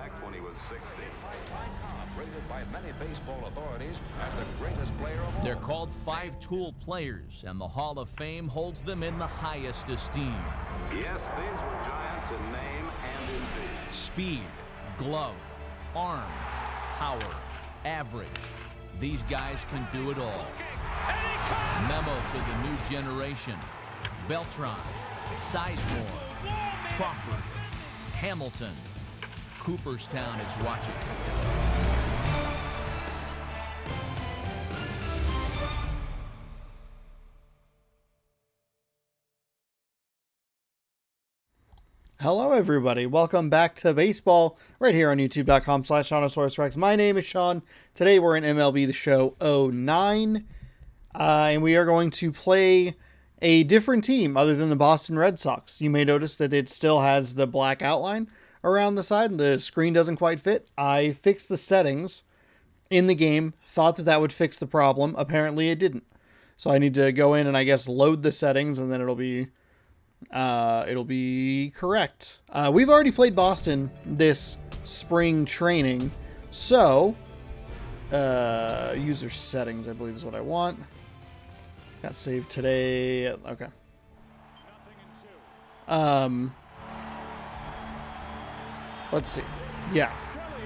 fact, when he was 60. Rated by many baseball authorities as the greatest player of all. They're called five-tool players, and the Hall of Fame holds them in the highest esteem. Yes, these were giants in name and in deed. Speed, glove, arm, power, average. These guys can do it all. Memo to the new generation. Beltran, Sizemore, Crawford, Hamilton. Cooperstown is watching. Hello, everybody. Welcome back to baseball right here on youtube.com/SeanOsaurusRex. My name is Sean. Today we're in MLB The Show 09, and we are going to play a different team other than the Boston Red Sox. You may notice that it still has the black outline around the side, and the screen doesn't quite fit. I fixed the settings in the game, thought that that would fix the problem. Apparently it didn't. So I need to go in and I guess load the settings, and then it'll be correct. We've already played Boston this spring training, so user settings, I believe, is what I want. Got saved today. Okay. Let's see. Yeah,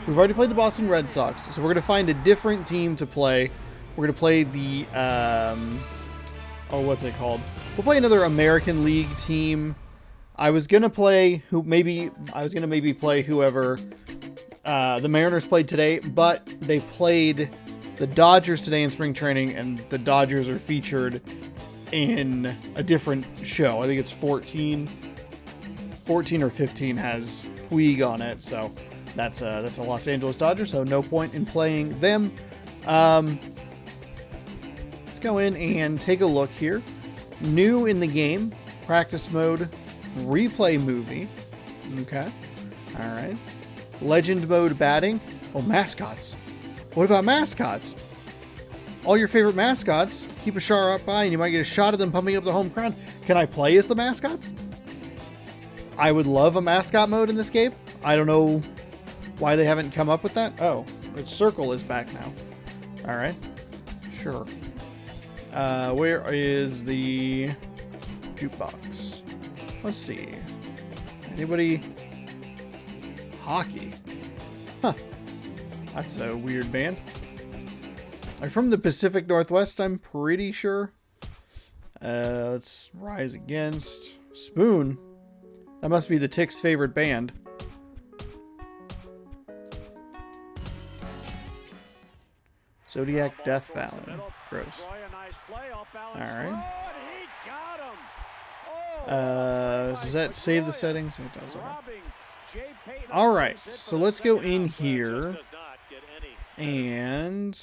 we've already played the Boston Red Sox, so we're gonna find a different team to play. We're gonna play the what's it called? We'll play another American League team. I was gonna play maybe play whoever the Mariners played today, but they played the Dodgers today in spring training, and the Dodgers are featured in a different show. I think it's 14 or 15 has Puig on it, so that's a Los Angeles Dodger, so no point in playing them. Let's go in and take a look here. New in the game, practice mode, replay movie. Okay. All right. Legend mode batting. Oh, mascots. What about mascots? All your favorite mascots. Keep a sharp eye and you might get a shot of them pumping up the home crowd. Can I play as the mascots? I would love a mascot mode in this game. I don't know why they haven't come up with that. Oh, its circle is back now. All right. Sure. Where is the jukebox? Let's see. Anybody? Hockey. Huh. That's a weird band. They're from the Pacific Northwest, I'm pretty sure. Let's Rise Against. Spoon. That must be the Tick's favorite band. Zodiac Death Valley. Gross. Alright. Does that save the settings? It does. Alright, so let's go in here and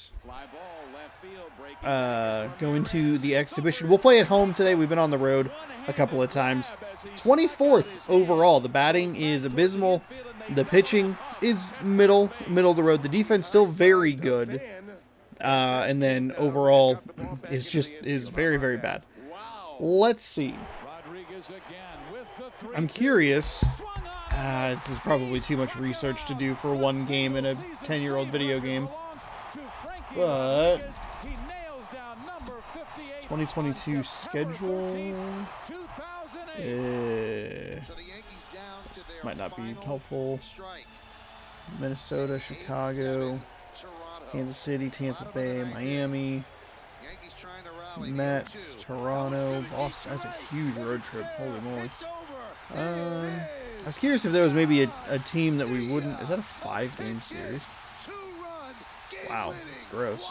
go into the exhibition. We'll play at home today. We've been on the road a couple of times. 24th overall. The batting is abysmal. The pitching is middle of the road. The defense still very good. And then overall is very, very bad. Let's see. I'm curious. This is probably too much research to do for one game in a 10-year-old video game. But 2022 schedule might not be helpful. Minnesota, Chicago, Kansas City, Tampa Bay, Miami, Mets, Toronto, Boston. That's a huge road trip. Holy moly. I was curious if there was maybe a team that we wouldn't. Is that a 5-game series? Wow. Gross.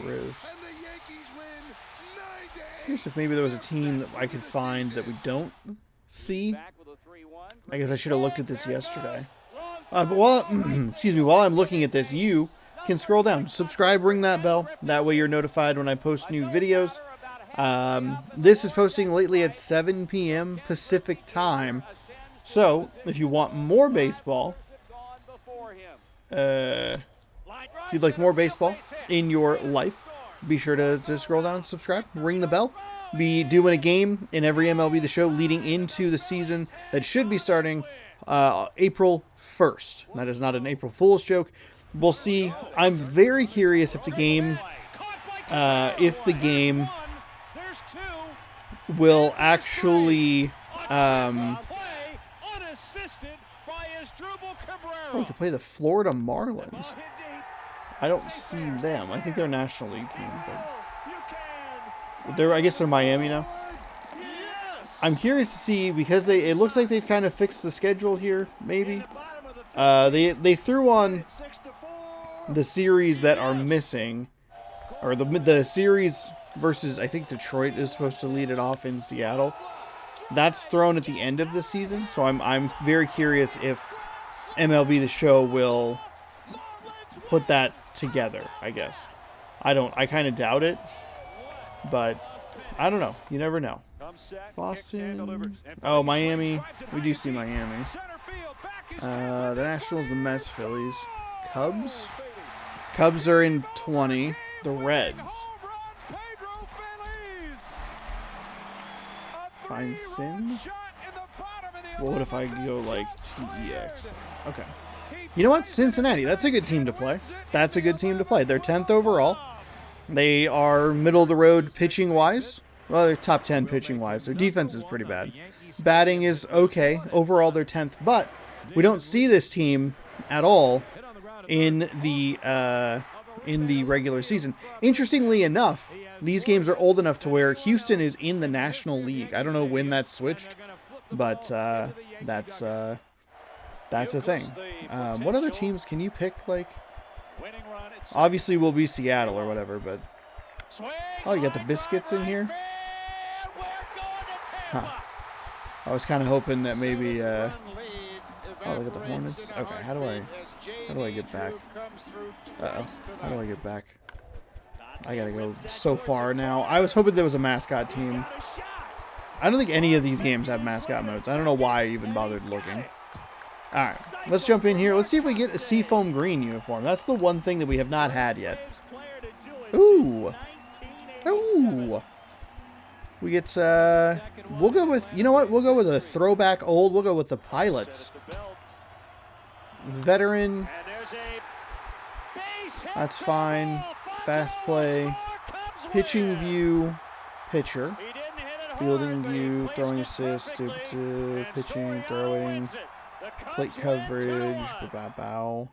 Gross. I was curious if maybe there was a team that I could find that we don't see. I guess I should have looked at this yesterday. But while I'm looking at this, you can scroll down, subscribe, ring that bell. That way you're notified when I post new videos. This is posting lately at 7 p.m. Pacific time. So if you want more baseball, if you'd like more baseball in your life, be sure to scroll down, subscribe, ring the bell. Be doing a game in every MLB The Show leading into the season that should be starting April 1st. That is not an April Fool's joke. We'll see. I'm very curious if the game will actually we could play the Florida Marlins. I don't see them. I think they're a National League team, but I guess they're Miami now. I'm curious to see because it looks like they've kind of fixed the schedule here. Maybe they threw on the series that are missing, or the series versus I think Detroit is supposed to lead it off in Seattle. That's thrown at the end of the season, so I'm very curious if MLB The Show will put that together. I guess I kind of doubt it, but I don't know. You never know. Boston. Oh, Miami. We do see Miami. The Nationals, the Mets, Phillies, Cubs. Cubs are in 20. The Reds. Find CIN. What if I go like TEX? Okay. You know what? Cincinnati. That's a good team to play. That's a good team to play. They're 10th overall. They are middle of the road pitching wise. Well, they're top 10 pitching wise. Their defense is pretty bad. Batting is okay. Overall, they're 10th. But we don't see this team at all in the regular season. Interestingly enough, these games are old enough to where Houston is in the National League. I don't know when that switched, but that's a thing. What other teams can you pick? Like, obviously, will be Seattle or whatever. But oh, you got the Biscuits in here. Huh. I was kind of hoping that maybe. Oh, look at the Hornets. Okay, how do I get back? Uh-oh. How do I get back? I gotta go so far now. I was hoping there was a mascot team. I don't think any of these games have mascot modes. I don't know why I even bothered looking. Alright, let's jump in here. Let's see if we get a Seafoam Green uniform. That's the one thing that we have not had yet. Ooh. Ooh. We get, we'll go with, you know what? We'll go with a throwback old. We'll go with the Pilots. Veteran. That's fine. Fast play. Pitching view. Pitcher. Fielding view. Throwing assist. Pitching. Throwing. Plate coverage. Bow.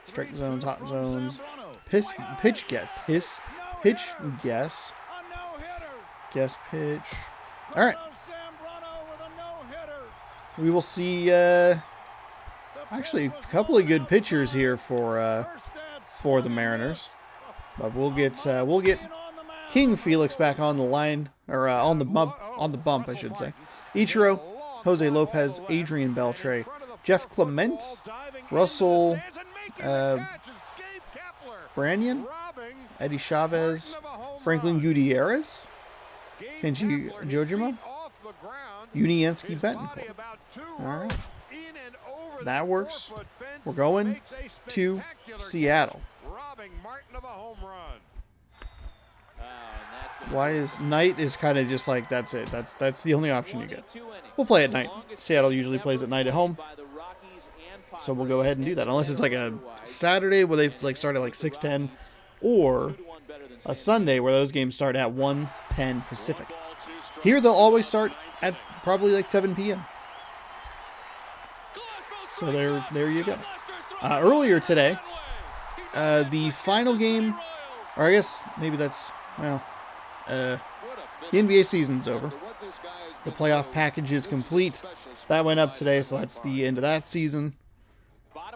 Strike zones. Hot zones. Pitch guess. Guess pitch. All right. We will see. Actually, a couple of good pitchers here for the Mariners. But we'll get King Felix back on the line, or on the bump, I should say. Ichiro, Jose Lopez, Adrian Beltre, Jeff Clement, Russell Branyan, Eddie Chavez, Franklin Gutierrez, Kenji Jojima, Uniensky Betancourt. All right. That works. We're going to Seattle. Why is night is kind of just like that's it. That's the only option you get. We'll play at night. Seattle usually plays at night at home. So we'll go ahead and do that. Unless it's like a Saturday where they like start at like 6:10 or a Sunday where those games start at 1:10 Pacific. Here they'll always start at probably like 7 p.m. So there you go. Earlier today, the final game, or I guess maybe that's, well, the NBA season's over. The playoff package is complete. That went up today, so that's the end of that season.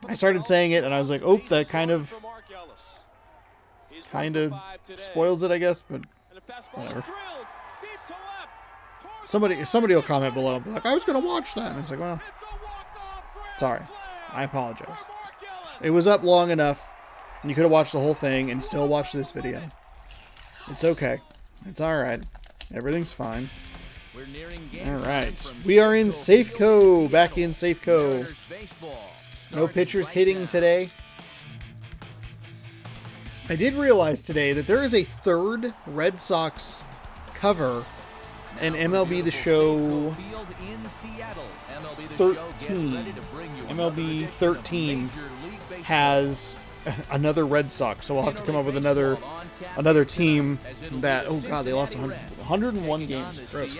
I started saying it, and I was like, oh, that kind of spoils it, I guess, but whatever. Somebody will comment below and be like, I was going to watch that. And it's like, well, sorry. I apologize. It was up long enough, and you could have watched the whole thing and still watched this video. It's okay. It's alright. Everything's fine. Alright. We are in Safeco. Back in Safeco. No pitchers hitting today. I did realize today that there is a third Red Sox cover and MLB The Show 13. MLB 13 has another Red Sox, so we'll have to come up with another team that, oh god, they lost 101 games. Gross.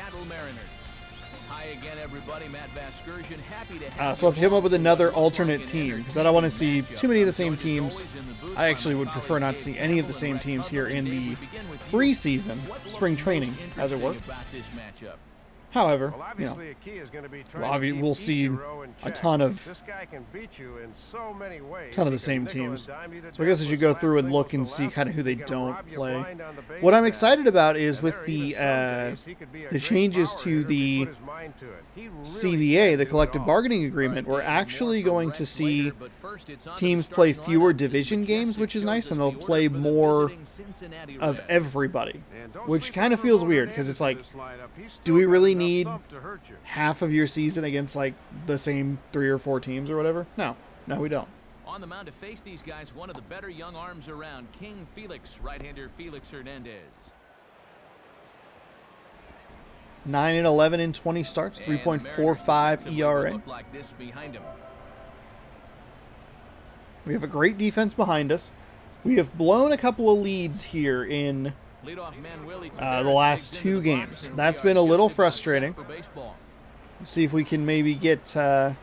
So I'll have to come up with another alternate team, because I don't want to see too many of the same teams. I actually would prefer not to see any of the same teams here in the preseason, spring training, as it were. However, you know, we'll see a ton of the same teams. So I guess I should go through and look and see kind of who they don't play. What I'm excited about is with the changes to the CBA, the collective bargaining agreement, we're actually going to see teams play fewer division games, which is nice, and they'll play more of everybody, which kind of feels weird, because it's like, do we really need half of your season against like the same 3 or 4 teams or whatever? No, we don't. On the mound to face these guys, one of the better young arms around, King Felix, right-hander Felix Hernandez. 9-11 in 20 starts, 3.45 ERA. We have a great defense behind us. We have blown a couple of leads here in the last 2 games. That's been a little frustrating. Let's see if we can maybe get out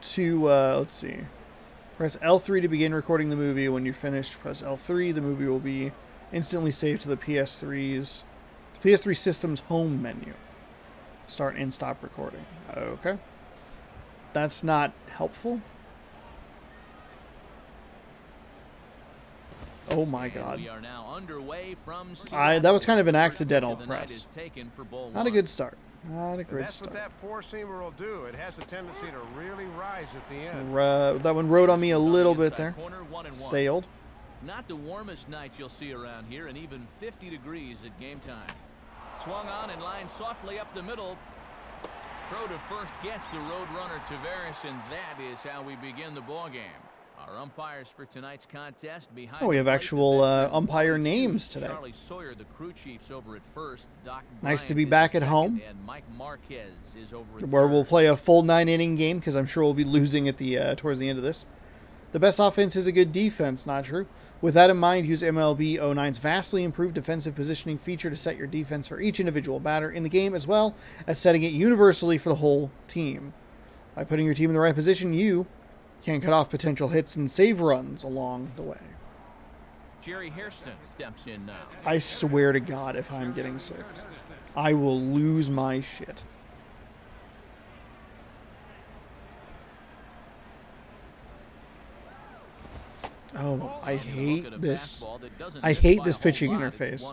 to, let's see. Press L3 to begin recording the movie. When you're finished, press L3. The movie will be instantly saved to the PS3 system's home menu. Start and stop recording. Okay. That's not helpful. Oh my god. That was kind of an accidental press. Not a good start. Not a great start. That's what that 4-seamer will do. It has a tendency to really rise at the end. That one rode on me a little bit there. Sailed. Not the warmest night you'll see around here, and even 50 degrees at game time. Swung on and lined softly up the middle. Throw to first gets the road runner Tavares, and that is how we begin the ball game. Our umpires for tonight's contest behind. Oh, we have actual umpire names today. Charlie Sawyer, the crew chief's over at first. Doc nice to be back at home, and Mike Marquez is over at where third. We'll play a full 9-inning game, because I'm sure we'll be losing at the towards the end of this. The best offense is a good defense. Not true. With that in mind, use MLB 09's vastly improved defensive positioning feature to set your defense for each individual batter in the game, as well as setting it universally for the whole team. By putting your team in the right position, you can cut off potential hits and save runs along the way. Jerry Hairston steps in now. I swear to God, if I'm getting sick, I will lose my shit. Oh, I hate this. I hate this pitching interface.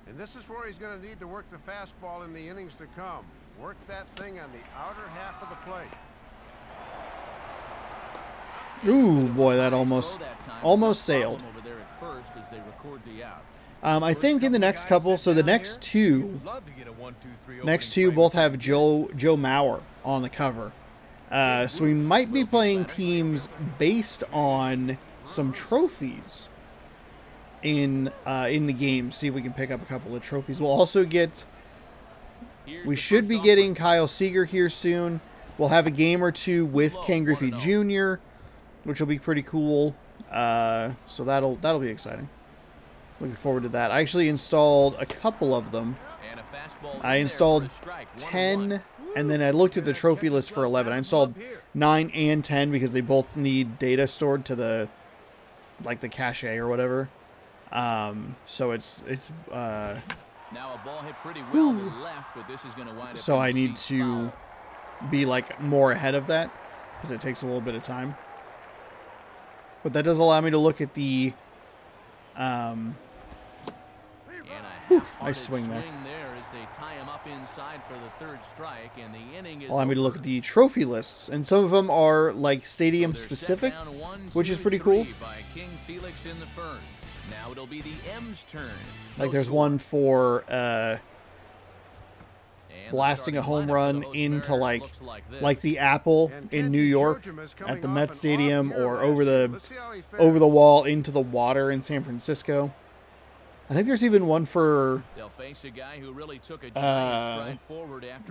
And this is where he's going to need to work the fastball in the innings to come. Work that thing on the outer half of the plate. Ooh, boy, that almost sailed. I think in the next couple, so the next two both have Joe Mauer on the cover. So we might be playing teams based on some trophies in the game. See if we can pick up a couple of trophies. We'll also we should be getting Kyle Seager here soon. We'll have a game or two with Ken Griffey Jr., which will be pretty cool. So that'll be exciting. Looking forward to that. I actually installed a couple of them. I installed 10, and then I looked at the trophy list for 11. I installed 9 and 10 because they both need data stored to the cache or whatever. So it's now a ball hit pretty well to the left, but this is going to wind up. So I need to be more ahead of that because it takes a little bit of time. But that does allow me to look at the nice swing there. Allow me to look at the trophy lists, and some of them are stadium specific, which is pretty cool. Now it'll be the M's turn. There's one for blasting a home run into like the Apple in New York at the Met Stadium, or over the wall into the water in San Francisco. I think there's even one for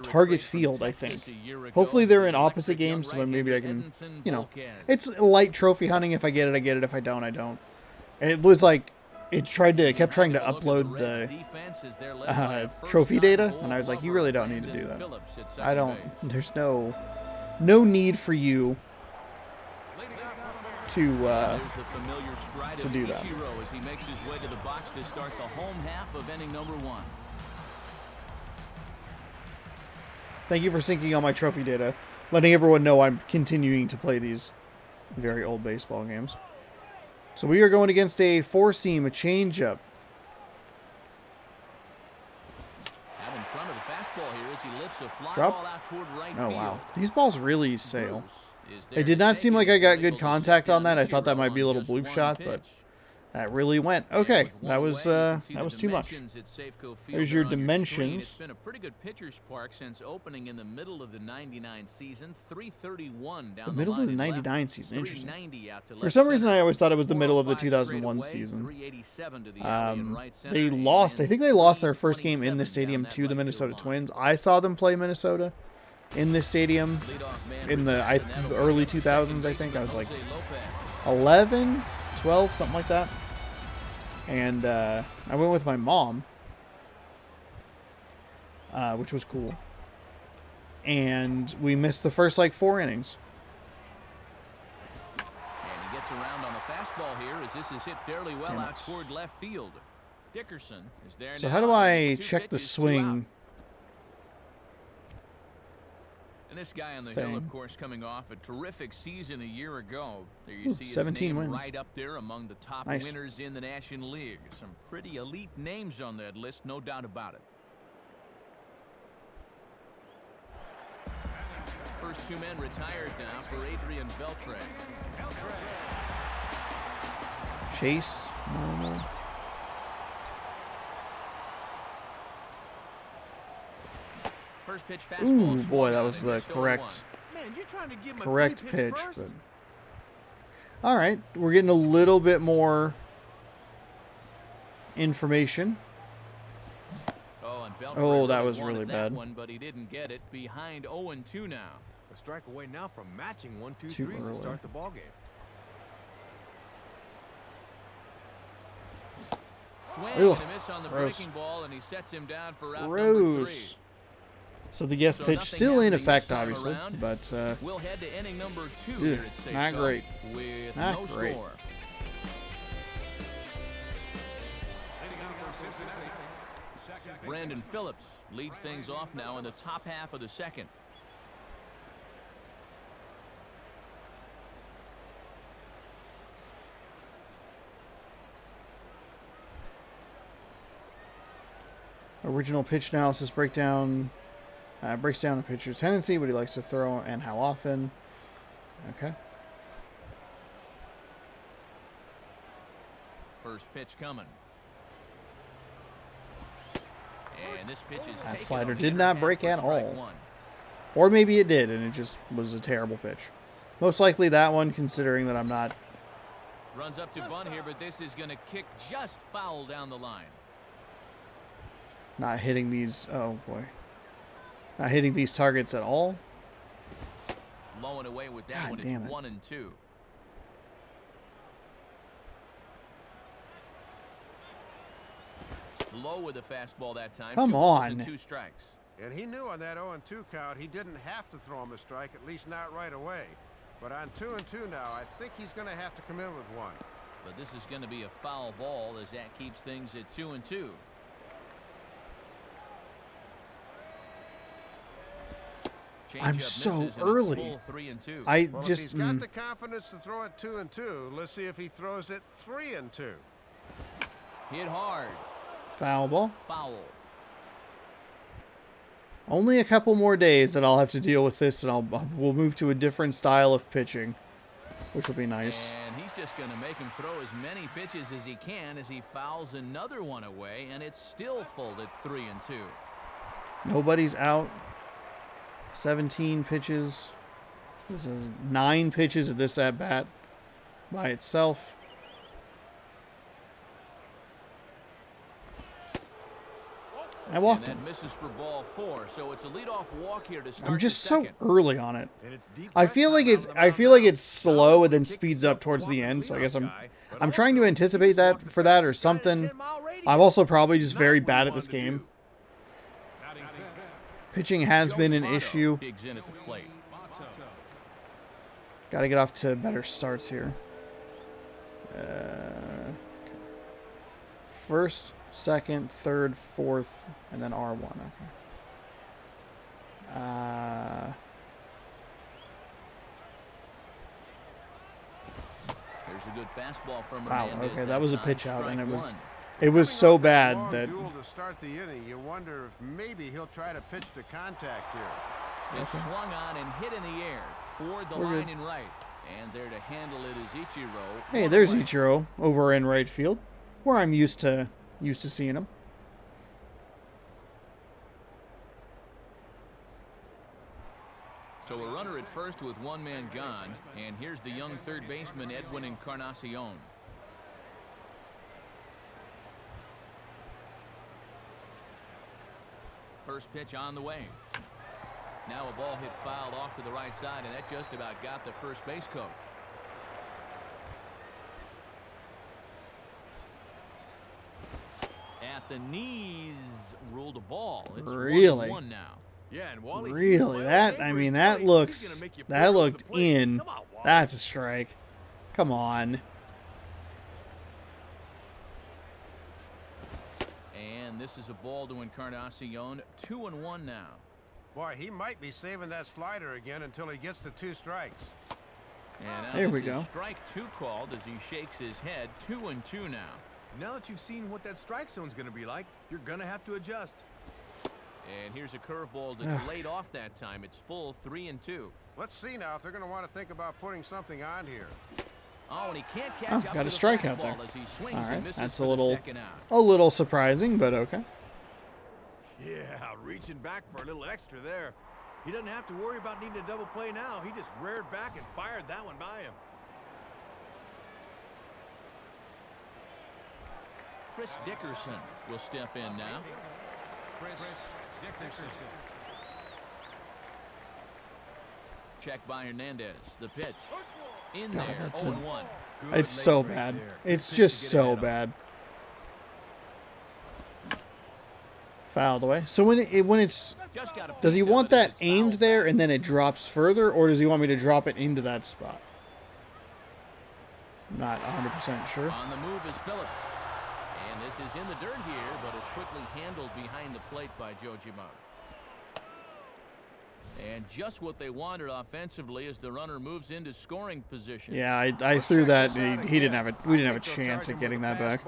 Target Field, I think. Hopefully they're in opposite games, so maybe I can, you know, it's light trophy hunting. If I get it, I get it. If I don't, I don't. And it was like, it kept trying to upload the trophy data, and I was like, you really don't need to do that. There's no need for you to do that. As he makes his way to the box to start the home half of inning number 1. Thank you for syncing all my trophy data, letting everyone know I'm continuing to play these very old baseball games. So we are going against a four-seam, a changeup. Out in front of the fastball here as he lifts a fly Drop. ball out toward right Oh field. wow, these balls really sail. It did not seem like I got good contact on that. I thought that might be a little bloop shot, but that really went. Okay, that was too much. There's your dimensions. It's been a pretty good pitcher's park since opening in the middle of the 99 season. 331 down The middle of the 99 left, season, interesting. 390 out to For left some reason, center. I always thought it was the middle of the 405 2001 straight away, season. 387 to the alley in right center, They lost. I think they lost their first game in 327 the stadium down to that the left Minnesota field line. Twins. I saw them play Minnesota in this stadium Leadoff man in the retires, and that'll early bring up 2000s. I second think I was baseman like Jose Lopez. 11, 12, something like that. And I went with my mom, which was cool. And we missed the first like 4 innings. And he gets around on the fastball here as this is hit fairly well Damn out it. toward left field. Dickerson is there So now. how do I 2 check the pitches, 2 swing? out. And this guy on the hill, thing? of course, coming off a terrific season a year ago. There you Ooh, see his 17 name wins. right up there among the top Nice. winners in the National League. Some pretty elite names on that list, no doubt about it. First 2 men retired now for Adrian Beltre. Chased. Normal. First pitch fastball. Ooh, swung boy, that on was and the missed 0-1. correct Man, you're trying to give him correct a pitch. first. But all right, we're getting a little bit more information. Oh, and Beltre Oh, that really was wanted really that bad. one, but he didn't get it. Behind 0-2 now. A strike away now from matching 1, 2, Too 3s to early. start the ball game. Swing Ugh, and a miss on the gross. breaking ball, and he sets him down for out number Gross. 3. So the guest So pitch nothing still in happening effect, this time obviously, around. but We'll head to inning number 2 Ugh, here at Safeco not great. with Not no great. score. Brandon Phillips leads things off now in the top half of the second. original pitch analysis breakdown breaks down a pitcher's tendency, what he likes to throw, and how often. Okay. First pitch coming. And this pitch is That taken slider on the did inner not half break for at strike all. 1. Or maybe it did, and it just was a terrible pitch. Most likely that one, considering that I'm not... Runs up to bunt here, but this is going to kick just foul down the line. Not hitting these... Oh, boy. Not hitting these targets at all. Low and away with that God one. damn It's it. 1-2. Low with the fastball that time. Come 2 balls on. and 2 strikes. And he knew on that 0-2 count he didn't have to throw him a strike, at least not right away. But on 2-2 now, I think he's going to have to come in with one. But this is going to be a foul ball as that keeps things at 2-2. I'm Changeup so misses, and it's early. full 3-2. I Well, just... if he's got the confidence to throw it 2-2, let's see if he throws it 3-2. Hit hard. Foul ball. Foul. Only a couple more days that I'll have to deal with this, and we'll move to a different style of pitching, which will be nice. And he's just going to make him throw as many pitches as he can as he fouls another one away, and it's still full at 3-2. Nobody's out. 17 pitches. This is 9 pitches of this at bat by itself. I walked him. And that misses for ball 4, so it's a leadoff walk here to start. I'm just the so second. early on it. And it's deep I left feel like side it's on the mound. slow and then speeds up towards the end. So I guess I'm trying to anticipate that for that or something. I'm also probably just very bad at this game. Pitching has been an issue. Digs in at the plate. Got to get off to better starts here. First, second, third, fourth, and then R1. Okay. There's a good fastball from Wow. Hernandez. Okay, that was a time, pitch out, and strike it was one. so Coming off bad long that duel to start the inning, you wonder if maybe he'll try to pitch to contact here. It's swung on and hit in the air toward the We're line good. in right. And there to handle it is Ichiro. hey, One there's away. Ichiro over in right field, where I'm used to seeing him. So a runner at first with one man gone. And here's the young third baseman, Edwin Encarnacion. First pitch on the way. Now a ball hit fouled off to the right side, and that just about got the first base coach. At the knees, ruled a ball. It's Really? 1-1 now. Yeah, and Wally, Really, well, that I Avery mean Kelly, that he's looks gonna make you that put it looked up the plate. in. Come on, Wally. That's a strike. Come on. And this is a ball to Encarnacion. 2-1 now. Boy, he might be saving that slider again until he gets to 2 strikes. And now There this we is go. strike 2 called as he shakes his head. 2-2 now. Now that you've seen what that strike zone's going to be like, you're going to have to adjust. And here's a curveball that's laid off that time. It's full 3-2. Let's see now if they're going to want to think about putting something on here. Oh, and he can't catch Oh, up got to a the strikeout fastball there. as he swings All and right, misses that's for a the little second out. surprising, but okay. Yeah, reaching back for a little extra there. He doesn't have to worry about needing a double play now. He just reared back and fired that one by him. Chris Dickerson will step in now. Check by Hernandez. The pitch. In God, there. that's 0-1. Good It's so leg break bad. there. It's Good just to get so ahead of him. bad. Fouled away. So when it's Just got a does he piece of want it as that it's aimed fouled there back. and then it drops further, or does he want me to drop it into that spot? I'm not 100% sure. On the move is Phillips. And this is in the dirt here, but it's quickly handled behind the plate by Joe Gimo. And just what they wanted offensively as the runner moves into scoring position. Yeah, I threw that. He didn't have we didn't have a chance at getting that back.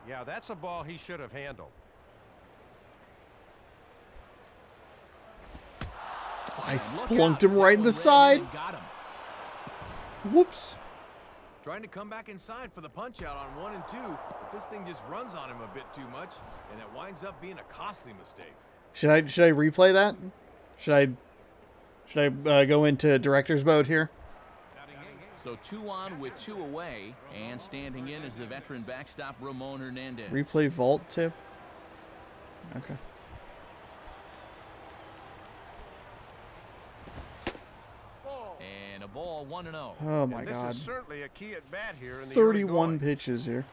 Yeah, that's a ball he should have handled. I And look flunked out, him right in the Zeppelin ran in side. and got him. Whoops. Trying to come back inside for the punch out on 1 and 2. But this thing just runs on him a bit too much, and it winds up being a costly mistake. Should I replay that? Should I go into director's mode here? So 2 on with 2 away, and standing in is the veteran backstop Ramon Hernandez. Replay vault tip. Okay. And a ball 1-0. Oh my And this God. is certainly a key at bat here in the 31 early going. pitches here.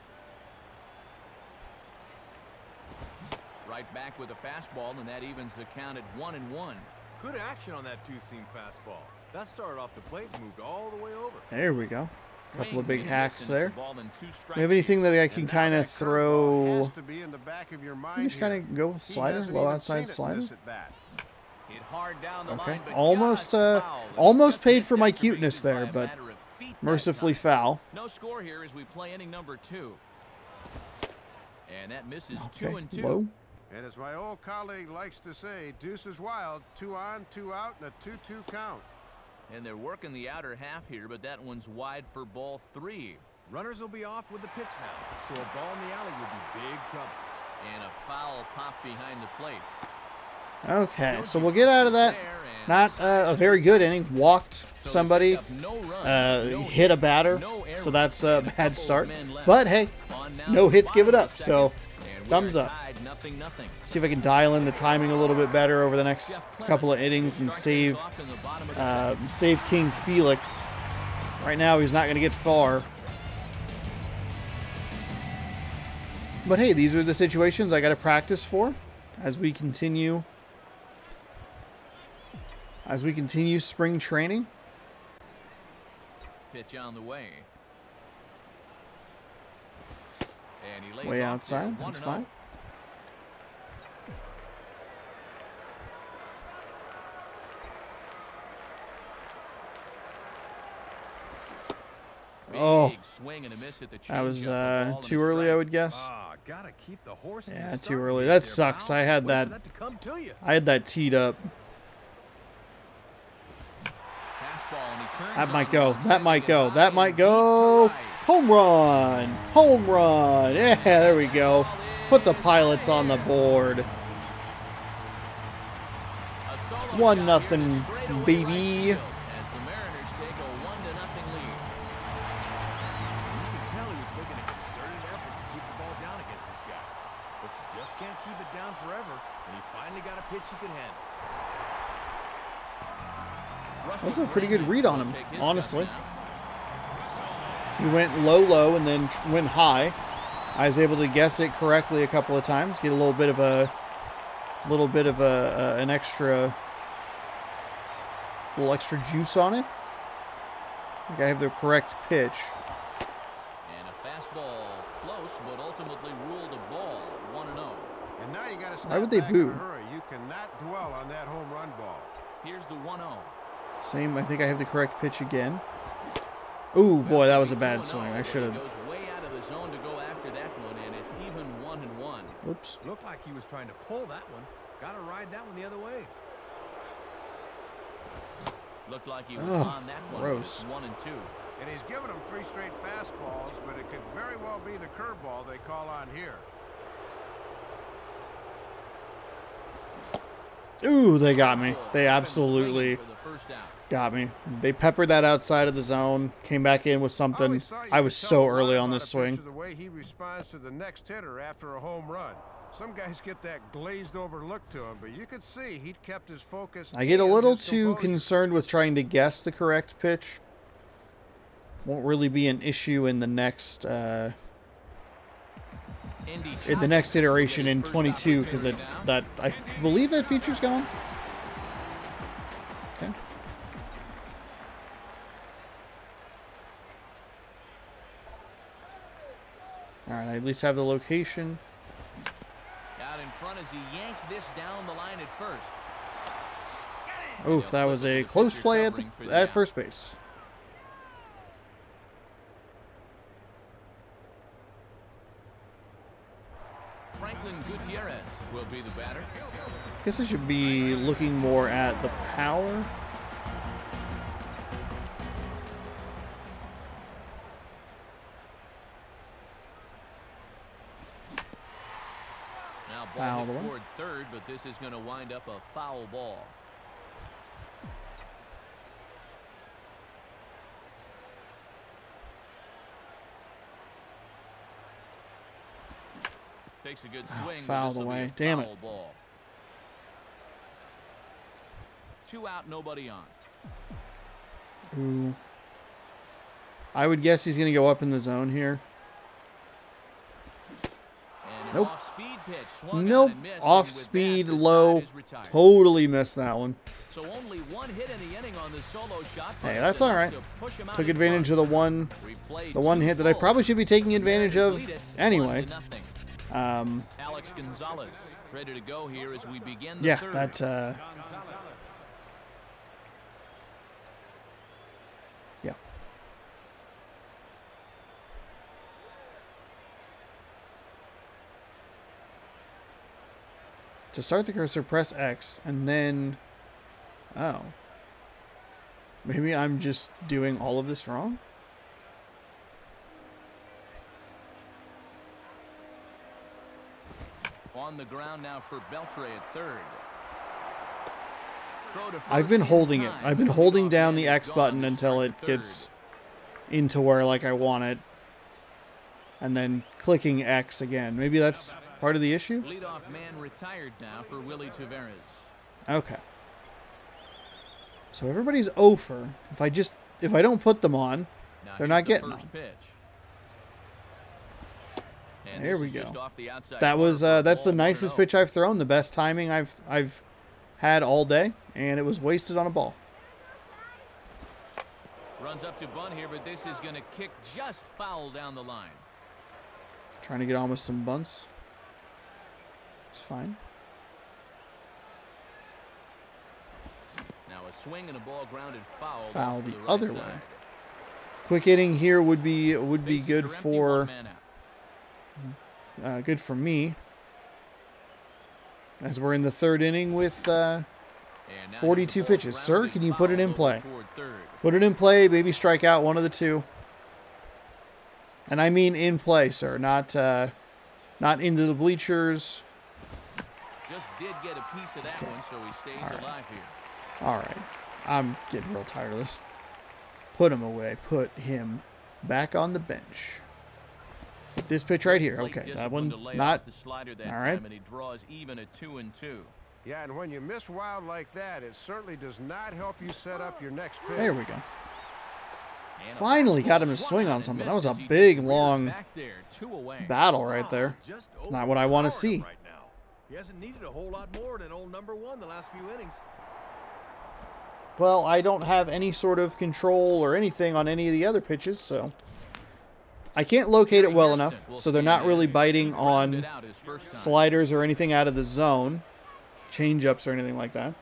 Right back with a fastball, and that evens the count at 1-1. Good action on that two-seam fastball. That started off the plate and moved all the way over. There we go. Couple of big Swing, hacks miss, and there. it's a ball and 2 strikes. We have anything that I can And now kind of that curveball throw? has to be in the back of your mind Can you just kind here. of go with He slider, hasn't low even outside seen it in slider. this at bat. Hit hard down the Okay, line, but almost just foul. almost Just paid for my misdirected cuteness by there, a but matter of feet that mercifully time. foul. No score here as we play inning number 2. And that misses Okay, 2-2. low. And as my old colleague likes to say, deuce is wild, 2 on, 2 out, and a 2-2 count. And they're working the outer half here, but that one's wide for ball 3. Runners will be off with the pitch now, so a ball in the alley would be big trouble. And a foul pop behind the plate. Okay, so we'll get out of that. Not a very good inning. Walked somebody, hit a batter, so that's a bad start. But hey, no hits, give it up. So thumbs up. See if I can dial in the timing a little bit better over the next couple of innings and save King Felix. Right now, he's not going to get far. But hey, these are the situations I got to practice for as we continue spring training. Pitch on the way. And he lays Way off outside. there, That's 1-0. fine. Oh, Big swing and a miss at the that was changeup, a ball and too a early, strike. I would guess. Gotta keep the horse in Yeah, the too start early. gate That there, sucks. pal. I had Wait that. for that to come to you. I had that teed up. Fastball, and he turns That on might the go. one, That might sending it go. high That and might deep to go. right. Home run. Home run. Yeah, there we go. Put the Pilots on the board. A solo 1-0, shot here to straightaway baby. right field as the Mariners take a 1-0 lead. You can tell he was making a concerted effort to keep the ball down against this guy. But you just can't keep it down forever, and he finally got a pitch he could handle. That was a pretty good read on him, honestly. He went low, and then went high. I was able to guess it correctly a couple of times. Get a little bit of an extra juice on it. I think I have the correct pitch. And a fastball close, but ultimately ruled a ball, 1-0. And now you got to Why snap would they back boo? in a hurry. You cannot dwell on that home run ball. Here's the 1-0. Same, I think I have the correct pitch again. Ooh, boy, that was a bad swing. I should He have. goes way out of the zone to go after that one, and it's even 1-1. Oops. Looked like he was trying to pull that one. Got to ride that one the other way. Looked like he was Ugh, on that one. gross. 1-2. And he's given them 3 straight fastballs, but it could very well be the curveball they call on here. Ooh, they got me. They absolutely For the first out. got me. They peppered that outside of the zone, came back in with something. always thought you I could was tell so a lot early on about this a swing. pitcher the way he responds to the next hitter after a home run. Some guys get that glazed over look to him, but you could see he'd kept his focus. I get a and little his too composure. concerned with trying to guess the correct pitch. Won't really be an issue in the next iteration in 22 because it's that I believe that feature's gone. Okay. All right, I at least have the location. Out in front as he yanks this down the line at first. Oof, that was a close play at first base. Franklin Gutierrez will be the batter. Guess I should be looking more at the power. Now ball Foul hit one. toward third, but this is going to wind up a foul ball. Takes a good swing. but fouled this'll be away. a Damn foul it. Ball. 2 out, nobody on. Ooh. I would guess he's going to go up in the zone here. And an Nope. off-speed pitch swung Nope. on and missed, and Off with that, speed, this low. side is retired. Totally missed that one. So only 1 hit in the inning on the solo shot. Hey, that's all right. Took advantage of the one One hit that I probably should be taking advantage of anyway. Alex Gonzalez ready to go here as we begin the Yeah, third. that. Yeah. To start the cursor, press X, and then... Oh. Maybe I'm just doing all of this wrong? On the ground now for Beltre at third. Throw to first I've been in holding it. time. I've been holding down the Man is X gone button to until start it the gets third. into where like I want it. And then clicking X again. Maybe that's part of the issue? Leadoff man retired now for Willie Taveras. Okay. So everybody's over. If I don't put them on, Now they're here's not the getting first on. pitch. And There this we is just go. off the outside That corner was for a that's the ball, nicest 1-0. pitch I've thrown, the best timing I've had all day, and it was wasted on a ball. Runs up to bunt here, but this is going to kick just foul down the line. Trying to get on with some bunts. It's fine. Now a swing and a ball grounded foul. Foul off to the right other side. way. Quick inning here would be Bases good are empty, for one man out. good for me. As we're in the third inning with And now 42 here's the ball pitches. Sir, grounded can you put it in foul play? over toward third. Put it in play, maybe strike out, one of the two. And I mean in play, sir, not into the bleachers. Just did get a piece of that Okay. one, so he stays All right. alive here. All right. I'm getting real tired of this. Put him away. Put him back on the bench. This pitch right here. Late Okay, that discipline one to lay not. off the slider that all right. time, and he draws even at 2-2. Yeah, and when you miss wild like that, it certainly does not help you set up your next pitch. There we go. And a Finally got him to fastball swing on and something. That was a misses. He big, just long reared back there, 2 away. battle right there. Just It's not what I want to overpowering him see. right now. He hasn't needed a whole lot more than old number one the last few innings. Well, I don't have any sort of control or anything on any of the other pitches, so I can't locate it well enough. So they're not really biting on sliders or anything out of the zone, change-ups or anything like that.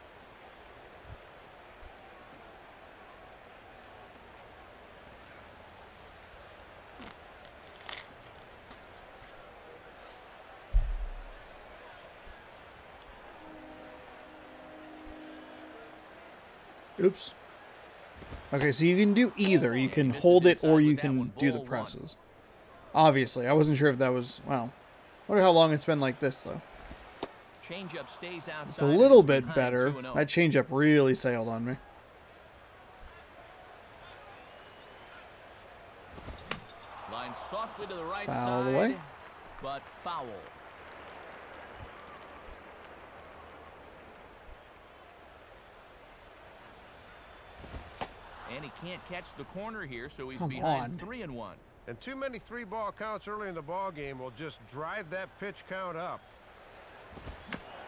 Oops. Okay, so you can do either. You can hold it or you can do the presses. Obviously, I wasn't sure if that was, well, I wonder how long it's been like this, though. Changeup stays outside. It's a little and it's bit behind better. 2-0. That changeup really sailed on me. Line softly to the right Foul side, away. but foul. And he can't catch the corner here, so he's Come behind on. 3-1. And too many 3-ball counts early in the ball game will just drive that pitch count up.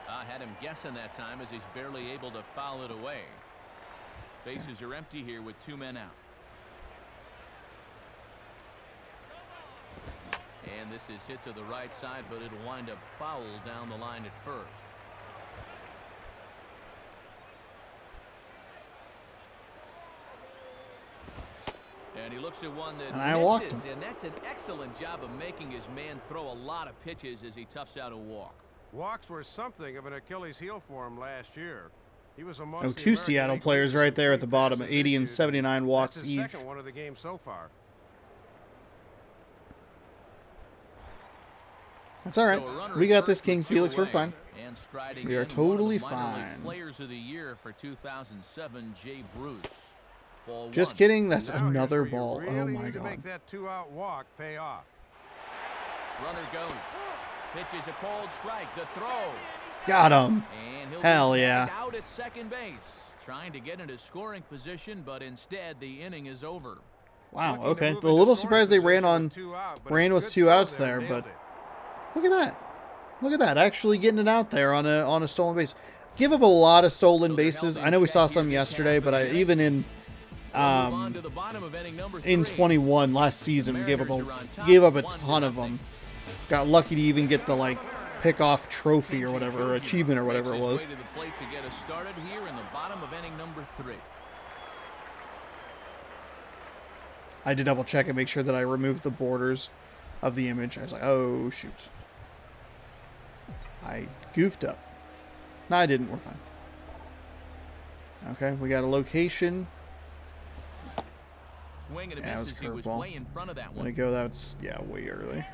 I had him guessing that time as he's barely able to foul it away. Bases are empty here with 2 men out. And this is hit to the right side, but it'll wind up foul down the line at first. And he looks at one that And I walked misses, him. and that's an excellent job of making his man throw a lot of pitches as he toughs out a walk. Walks were something of an Achilles heel for him last year. He was amongst Oh, the two American Seattle League players leaders right in there at the free bottom, passes 80 and issued. 79 walks That's his each. second one of the game so far. That's all right. So a runner We at got this, first King with 2 Felix. We're away. fine. And striding We are in, one of totally the minor league fine. Players of the year for 2007, Jay Bruce. Ball Just 1. kidding. That's Now here's another where you ball. really Oh my need to god. make that 2-out walk pay off. Runner goes. Pitch is a cold strike. The throw. Got him. And he'll Hell be yeah. out at second base. Trying to get into scoring position, but instead the inning is over. Wow. Looking to Okay. move A into little scoring surprised they ran position on. with 2 out, but ran a with good 2 throw outs there, nailed but it. look at that. Look at that. Actually getting it out there on a stolen base. Give up a lot of stolen bases. I know we saw some yesterday, but even in We'll move on to the bottom of inning number 3. in 21 last season, gave up a ton of them. Got lucky to even get the like pick off trophy or whatever, or achievement or whatever it Makes his was. way to the plate to get us started here in the bottom of inning number 3. I had to double check and make sure that I removed the borders of the image. I was like, oh shoot. I goofed up. No, I didn't. We're fine. Okay, we got a location. Swing and a Yeah, it was misses. He was curveball. way in front of that I'm gonna one. go. That's yeah, way early.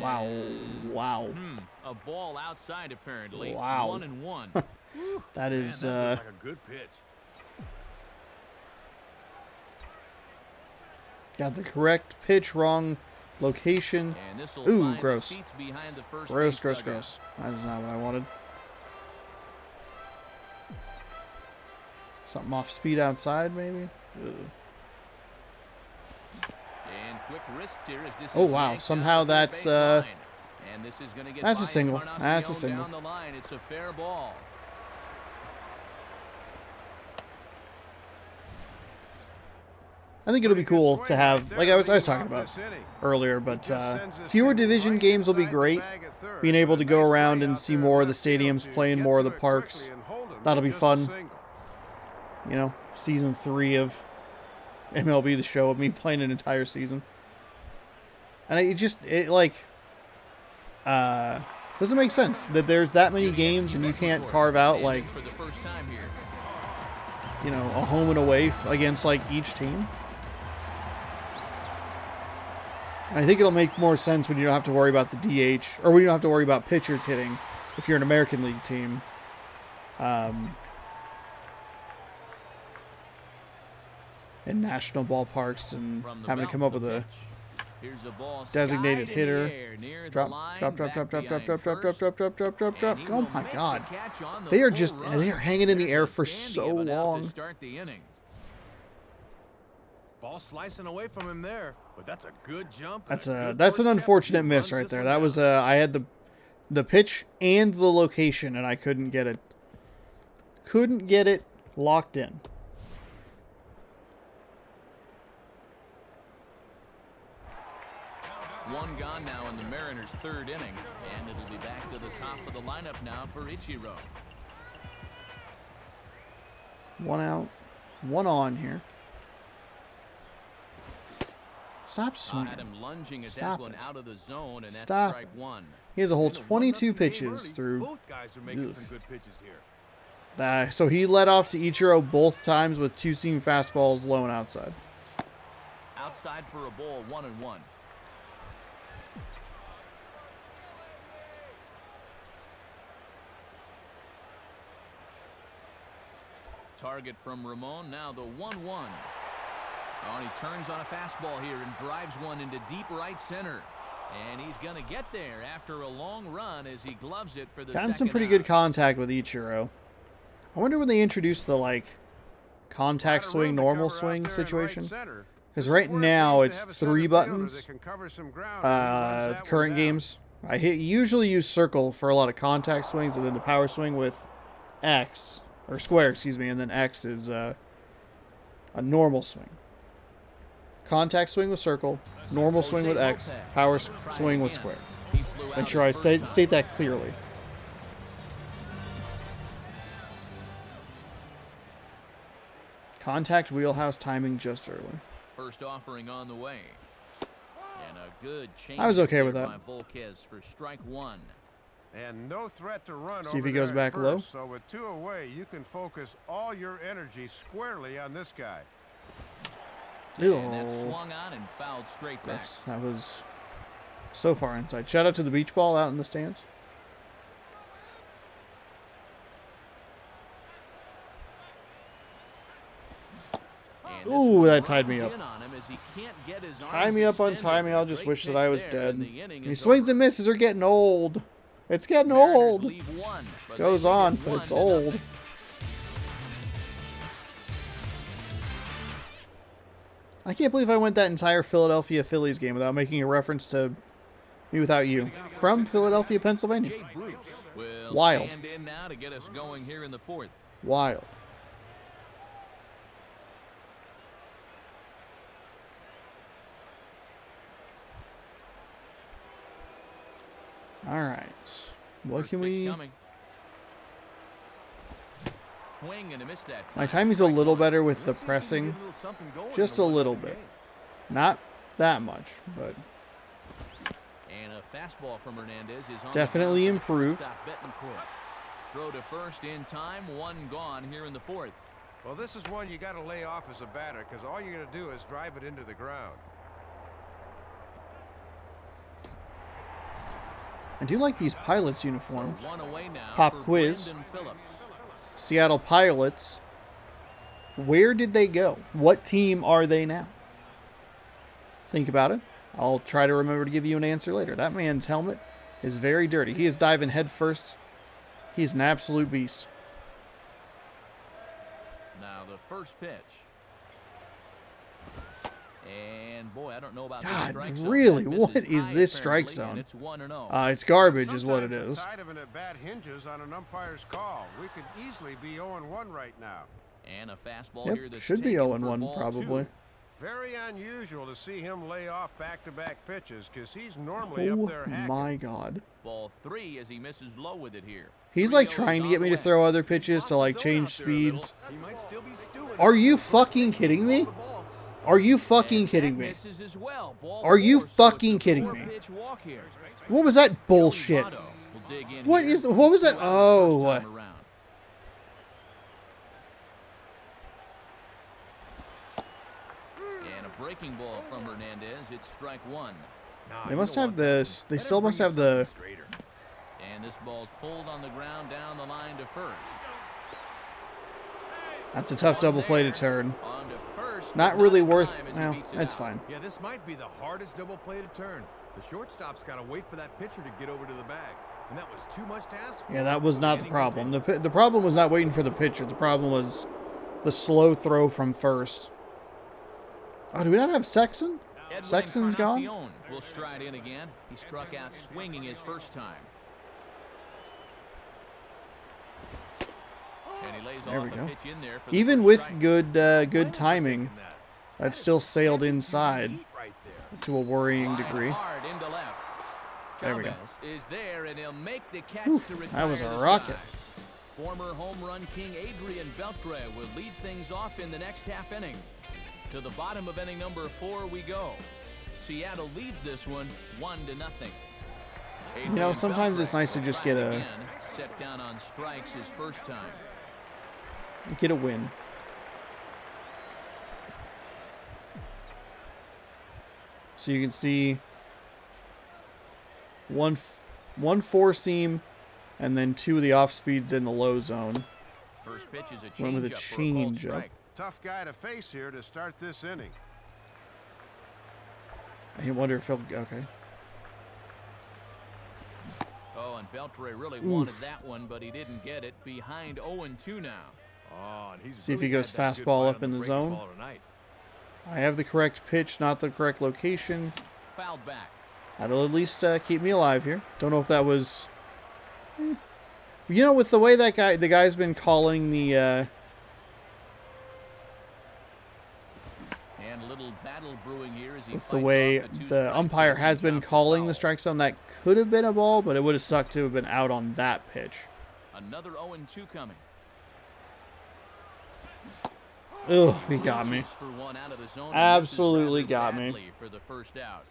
Wow. Wow. A ball outside apparently. Wow. 1-1. That is Man, that looked like a good pitch. got the correct pitch, wrong location. And this'll Ooh, find the gross. seats behind the first Gross, base gross, dugout. gross. That is not what I wanted. Something off speed outside, maybe? Ugh. And quick wrists here as this Oh, is wow. yanked Somehow down the third that's, base line. And this is gonna get that's a by single. Encarnacion That's a single. down the line. It's a fair ball. I think it'll be cool to have, like I was talking about earlier, but fewer division games will be great. Being able to go around and see more of the stadiums, playing more of the parks, that'll be fun. You know, season 3 of MLB The Show of me playing an entire season. And it doesn't make sense that there's that many games and you can't carve out, like, For the first time here. you know, a home and away against, like, each team. And I think it'll make more sense when you don't have to worry about the DH, or when you don't have to worry about pitchers hitting if you're an American League team. In national ballparks and From the having to come up with a Here's a ball designated skied in the hitter. air near the Drop, line, drop, drop, back drop, drop, drop, behind drop, drop, first. drop, drop, drop, drop, drop, And drop. he Oh will my make the God. catch on the They are full just, run. they're hanging in the There's air a for dandy so of an out to long. start the inning. Ball slicing away from him there, but that's a good jump. That's and a good that's an first step. unfortunate He miss runs right this there. one That down. was I had the pitch and the location and I couldn't get it locked in. One gone now in the Mariners' third inning, and it'll be back to the top of the lineup now for Ichiro. One out, one on here. Stop Had swinging. him lunging at Stop that one it. out of the zone, and that's Stop strike it. one. He has a whole In a 22 1-0 game pitches early, through. Both guys are making Ugh. some good pitches here. So he led off to Ichiro both times with 2-seam fastballs low and outside. Outside for a ball, 1-1. Target from Ramon, now the 1-1. Oh, and he turns on a fastball here and drives one into deep right center. And he's going to get there after a long run as he gloves it for the Gotten some second pretty out. good contact with Ichiro. I wonder when they introduce the, like, contact swing, normal swing situation. Because right now it's 3 buttons. Current games. I usually use circle for a lot of contact swings, and then the power swing with X, or square, excuse me, and then X is a normal swing. Contact swing with circle, normal swing with X, power swing with square. He flew out Make sure at I first. state that clearly. Contact wheelhouse timing just early. First offering on the way. And a good change. I was okay with by that. Volquez for strike one. And no threat to run See if over he goes there at back low. first, so with 2 away, you can focus all your energy squarely on this guy. And that Ew. swung on and fouled straight back. That was so far inside. Shout out to the beach ball out in the stands. And this Ooh, one that tied me runs up. in on him as he can't get his Tie arms me up, extended. untie me. I'll just Great wish that pitch I was there, dead. and the inning These is swings over. and misses are getting old. It's getting Mariners old. leave one, but Goes they will on, get but it's 1-0. old. I can't believe I went that entire Philadelphia Phillies game without making a reference to Me Without You. From Philadelphia, Pennsylvania. Jay Bruce will Wild. stand in now to get us going here in the fourth. Wild. All right. What First can pitch we... coming. Swing and a miss that time. My timing's a little better with the Let's see if we can pressing. get a little something going in Just a a little one-run bit. game. Not that much, but And a fastball from Hernandez is on Definitely the ground. improved. Stop Betancourt. Throw to first in time, one gone here in the fourth. Well, this is one you got to lay off as a batter because all you're going to do is drive it into the ground. I do like these pilots uniforms. One away now Pop for quiz. Brandon Phillips. Seattle Pilots. Where did they go? What team are they now? Think about it. I'll try to remember to give you an answer later. That man's helmet is very dirty. He is diving head first. He's an absolute beast. Now the first pitch. And boy, I don't know about God, this strike zone. really? That What misses is high, this strike apparently, zone? and it's 1-0. It's garbage is what it Sometimes is. the tide of an at-bat hinges on an umpire's call. We could easily be 0-1 right now. And a fastball here Yep, that's should be taken 0-1 for ball probably. 2. Very unusual to see him lay off back-to-back pitches because he's normally up Oh there hacking. my God. Ball 3 as he misses low with it here. He's like 3-0 trying to is get on me the to way. throw other pitches to like Lost the zone change out there a little. speeds. He might still be stewing. Are you fucking kidding me? Are you fucking And kidding that me? misses as well. Ball Are you 4, so it's a fucking kidding me? 4-pitch walk here. What was that bullshit? Votto will dig in What here. is what was that? 2 out the Oh. first time around. And a breaking ball from Hernandez. It's strike 1. They must have this. They still must have the. And this ball's pulled on the ground down the line to first. That's a tough double play to turn. On to first. Not but really in worth. time as he Well, beats it that's out. fine. Yeah, this might be the hardest double play to turn. The shortstop's got to wait for that pitcher to get over to the bag. And that was too much to ask for. Yeah, that was not the problem. The problem was not waiting for the pitcher. The problem was the slow throw from first. Oh, do we not have Sexton? Edwin Sexton's gone? Encarnacion will stride in again. He struck out swinging his first time. And he lays There off we a go. pitch in there for the Even first with strike. good timing, that still sailed inside Right there. to a worrying Line degree. hard into left. There we go. Chavez is there, and he'll make the catch Oof, to retire that was a the rocket. side. Former home run king Adrian Beltre will lead things off in the next half inning. To the bottom of inning number 4 we go. Seattle leads this one 1-0. You know, sometimes it's nice to just get a set down on strikes his first time. win. So you can see one four seam, and then 2 of the off speeds in the low zone. First pitch is a Went with a changeup for a called changeup. strike. Tough guy to face here to start this inning. I wonder if he'll. Okay. Oh, and Beltre really wanted that one, but he didn't get it. Behind 0-2 now. Oh, and he's See if really he goes had that good fastball bite up on in the breaking zone. ball tonight. I have the correct pitch, not the correct location. Fouled back. That'll at least keep me alive here. Don't know if that was. You know, with the way that the guy's been calling the. And a little battle brewing here as he With the fights way off the 2 the strikes umpire and has been jumps the calling the foul. strike zone, that could have been a ball, but it would have sucked to have been out on that pitch. Another 0-2 coming. Ugh, he got me. Reaches for one out of the zone and Absolutely misses got rather me. badly for the first out.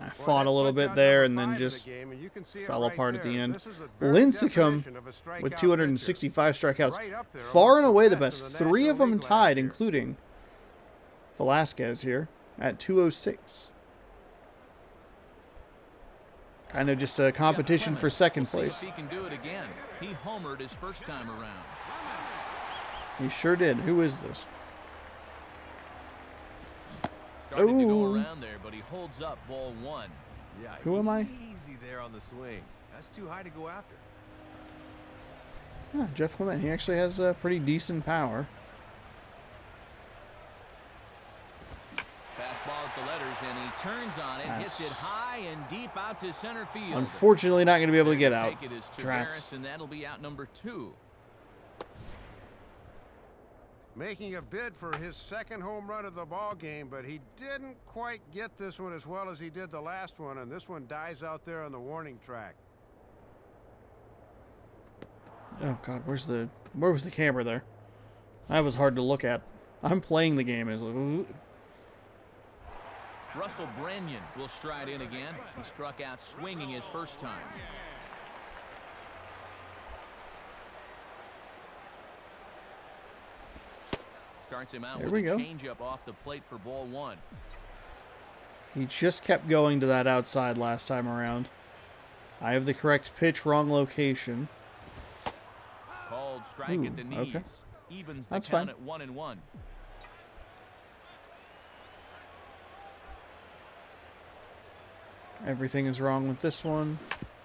I fought a little bit there and then just fell apart at the end. Lincecum with 265 strikeouts. Far and away the best. 3 of them tied, including Velasquez here at 206. Kind of just a competition for second We'll place. see if he can do it again. He homered his first time around. He sure did. Who is this? Starting to go Ooh. around there, but he holds up ball 1. Yeah, Who am I? Easy there on the swing. That's too high to go after. Ah, Jeff Clement. He actually has pretty decent power. Fastball at the letters, and he turns on it, hits it high and deep out to center field. Unfortunately, not going to be able to get out. Take it as Drats. Tavares, and that'll be out number 2. Making a bid for his second home run of the ball game, but he didn't quite get this one as well as he did the last one, and this one dies out there on the warning track. Oh God, where was the camera there? That was hard to look at. I'm playing the game. And it's like, ooh. Russell Branyan will stride in again. He struck out swinging his first time. Starts him out There with we a go. changeup off the plate for ball 1. He just kept going to that outside last time around. I have the correct pitch, wrong location. Called strike at the knees. Okay. Evens the That's count fine. at 1-1. Everything is wrong with this one.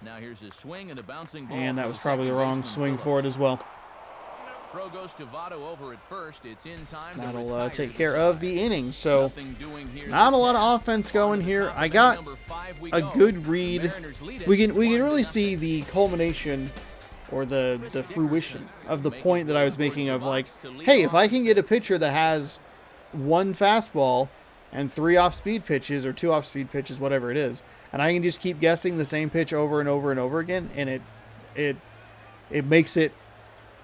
Now here's a swing and a bouncing ball. And that for was the probably the second wrong baseman, swing Phillips. for it as well. Throw goes to Votto over at first. It's in time. to That'll retire take the care side. of the inning. So Nothing doing here not a this lot of half. offense going On to the here. top of I inning got number 5 we a go. good The read. Mariners lead it We can 1-0. really see the culmination or the fruition of the point that I was making of like, hey, if I can get a pitcher that has 1 fastball and 3 off-speed pitches or 2 off-speed pitches, whatever it is, and I can just keep guessing the same pitch over and over and over again, and it makes it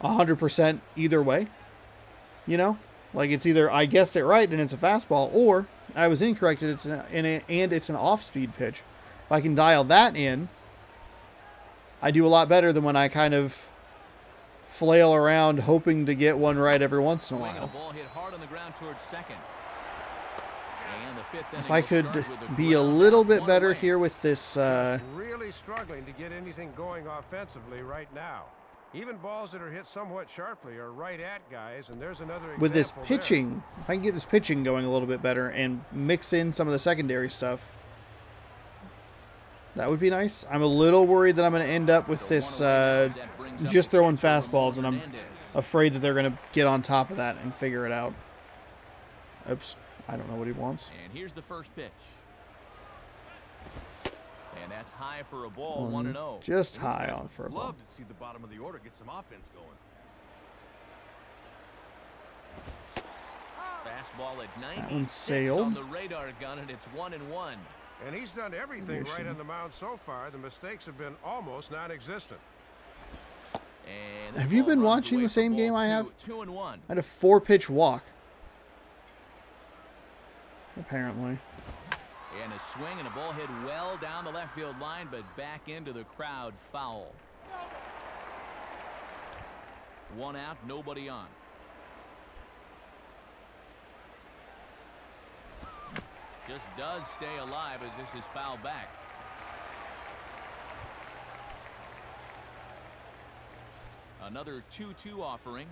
100% either way. You know, like it's either I guessed it right and it's a fastball, or I was incorrect and it's an off-speed pitch. If I can dial that in, I do a lot better than when I kind of flail around hoping to get one right every once in a Swing and a while. ball hit hard on the ground towards second. And the fifth If inning I will could start with be a ground little out, bit 1 better away. here with this, Really struggling to get anything going offensively right now. Even balls that are hit somewhat sharply are right at guys, and there's another with this example there. pitching, if I can get this pitching going a little bit better and mix in some of the secondary stuff, that would be nice. I'm a little worried that I'm going to end up with this just throwing fastballs, and I'm afraid that they're going to get on top of that and figure it out. Oops, I don't know what he wants. And here's the first pitch. And that's high for a ball, 1-0. Just high on for a ball. Love to see the bottom of the order get some offense going. Fastball at That 96 one's sailed. on the radar gun, and it's 1-1. And he's done everything right on the mound so far. The mistakes have been almost non-existent. And Have this you ball been runs watching away the for same ball game I 2, have? 2-1. I had a 4-pitch walk, apparently. And a swing and a ball hit well down the left field line, but back into the crowd, foul. 1 out, nobody on. Just does stay alive as this is fouled back. Another 2-2 offering.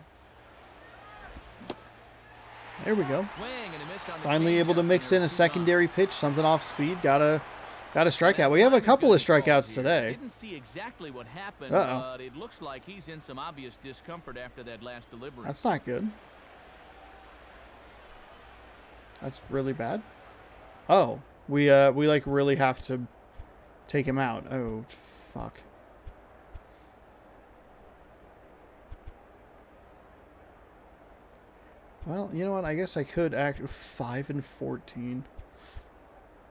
There we go. Swing and a miss on the Finally able to changeup, mix and in a there's 2 gone. secondary pitch, something off speed. Got a strikeout. We have a couple of strikeouts today. Didn't see exactly what happened, Uh-oh. but it looks like he's in some obvious discomfort after that last delivery. That's not good. That's really bad. Oh, we like really have to take him out. Oh, fuck. Well, you know what? I guess I could act 5-14.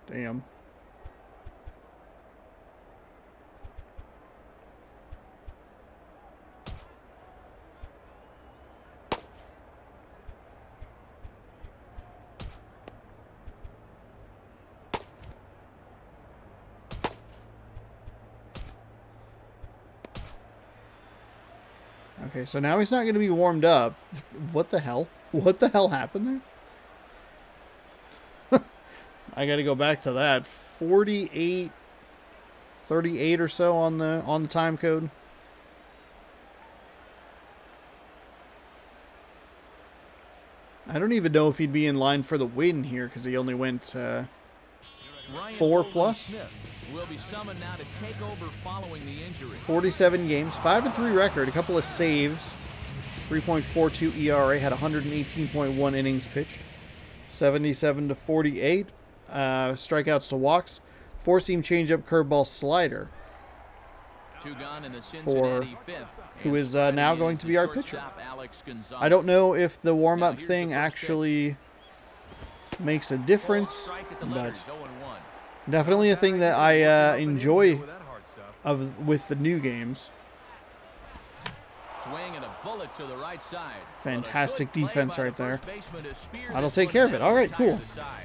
Damn. Okay, so now he's not going to be warmed up. What the hell? What the hell happened there? I got to go back to that. 38 or so on the time code. I don't even know if he'd be in line for the win here because he only went 4+. Will be summoned now to take over following the injury. 47 games, 5-3 record, a couple of saves, 3.42 ERA, had 118.1 innings pitched, 77-48, strikeouts to walks, 4-seam changeup, curveball, slider. 2 gone in the Cincinnati fifth. Who is now going to be our pitcher. Gonzalez. I don't know if the warm-up Now, here's thing the first actually makes a difference, Strike at the but letters, 0-1. definitely a thing that I enjoy With that hard stuff. with the new games. Swing and a bullet to the right side. Fantastic But a good defense play by right the there. first baseman to spear That'll this take one care of it. down All right, side cool. to side.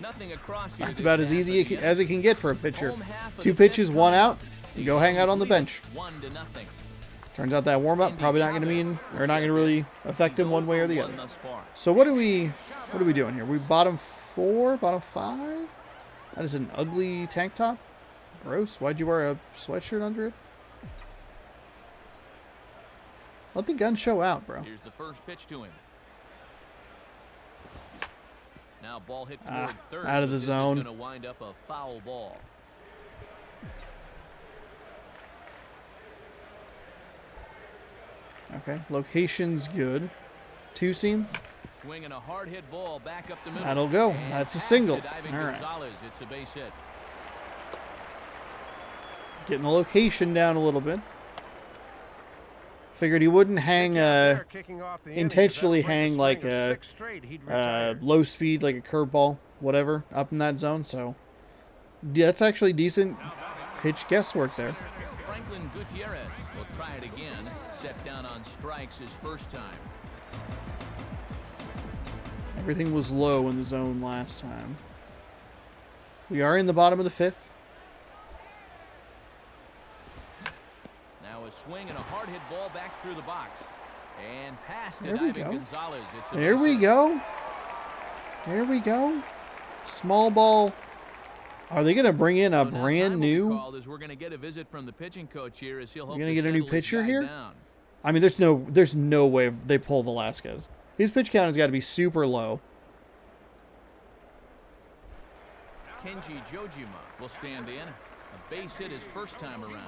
Nothing across here That's this about as half easy of the as it can get for a inning. pitcher. Home half of 2 the pitches, fifth 1 coming out. up. You go hang out on the bench. 1-0. Turns out that warm-up probably not going to mean, or not going to really affect him one way or the other. Thus far. So what are we doing here? We bottom 4, bottom 5? That is an ugly tank top. Gross. Why'd you wear a sweatshirt under it? Let the gun show out, bro. Here's the first pitch to him. Now ball hit toward third. Out of the This zone. is going to wind up a foul ball. Okay, location's good. Two seam. Swinging a hard hit ball back up the middle. That'll go. And That's a past single. to diving All right. Gonzalez. It's a base hit. Getting the location down a little bit. Figured he wouldn't hang intentionally hang like a low speed, like a curveball, whatever, up in that zone. So that's actually decent pitch guesswork there. Franklin Gutierrez will try it again. Set down on strikes his first time. Everything was low in the zone last time. We are in the bottom of the fifth. Now a swing and a hard hit ball back through the box. And past to There we diving go. Gonzalez. It's a There base we hit. go. There we go. Small ball. Are they going to bring in a So now brand time will be new? called as we're going to get a visit from the pitching coach here as he'll hope You're gonna to get a new settle his pitcher guy here? down. I mean, there's no way they pull Velasquez. His pitch count has got to be super low. Kenji Jojima will stand in. A base hit his first time around.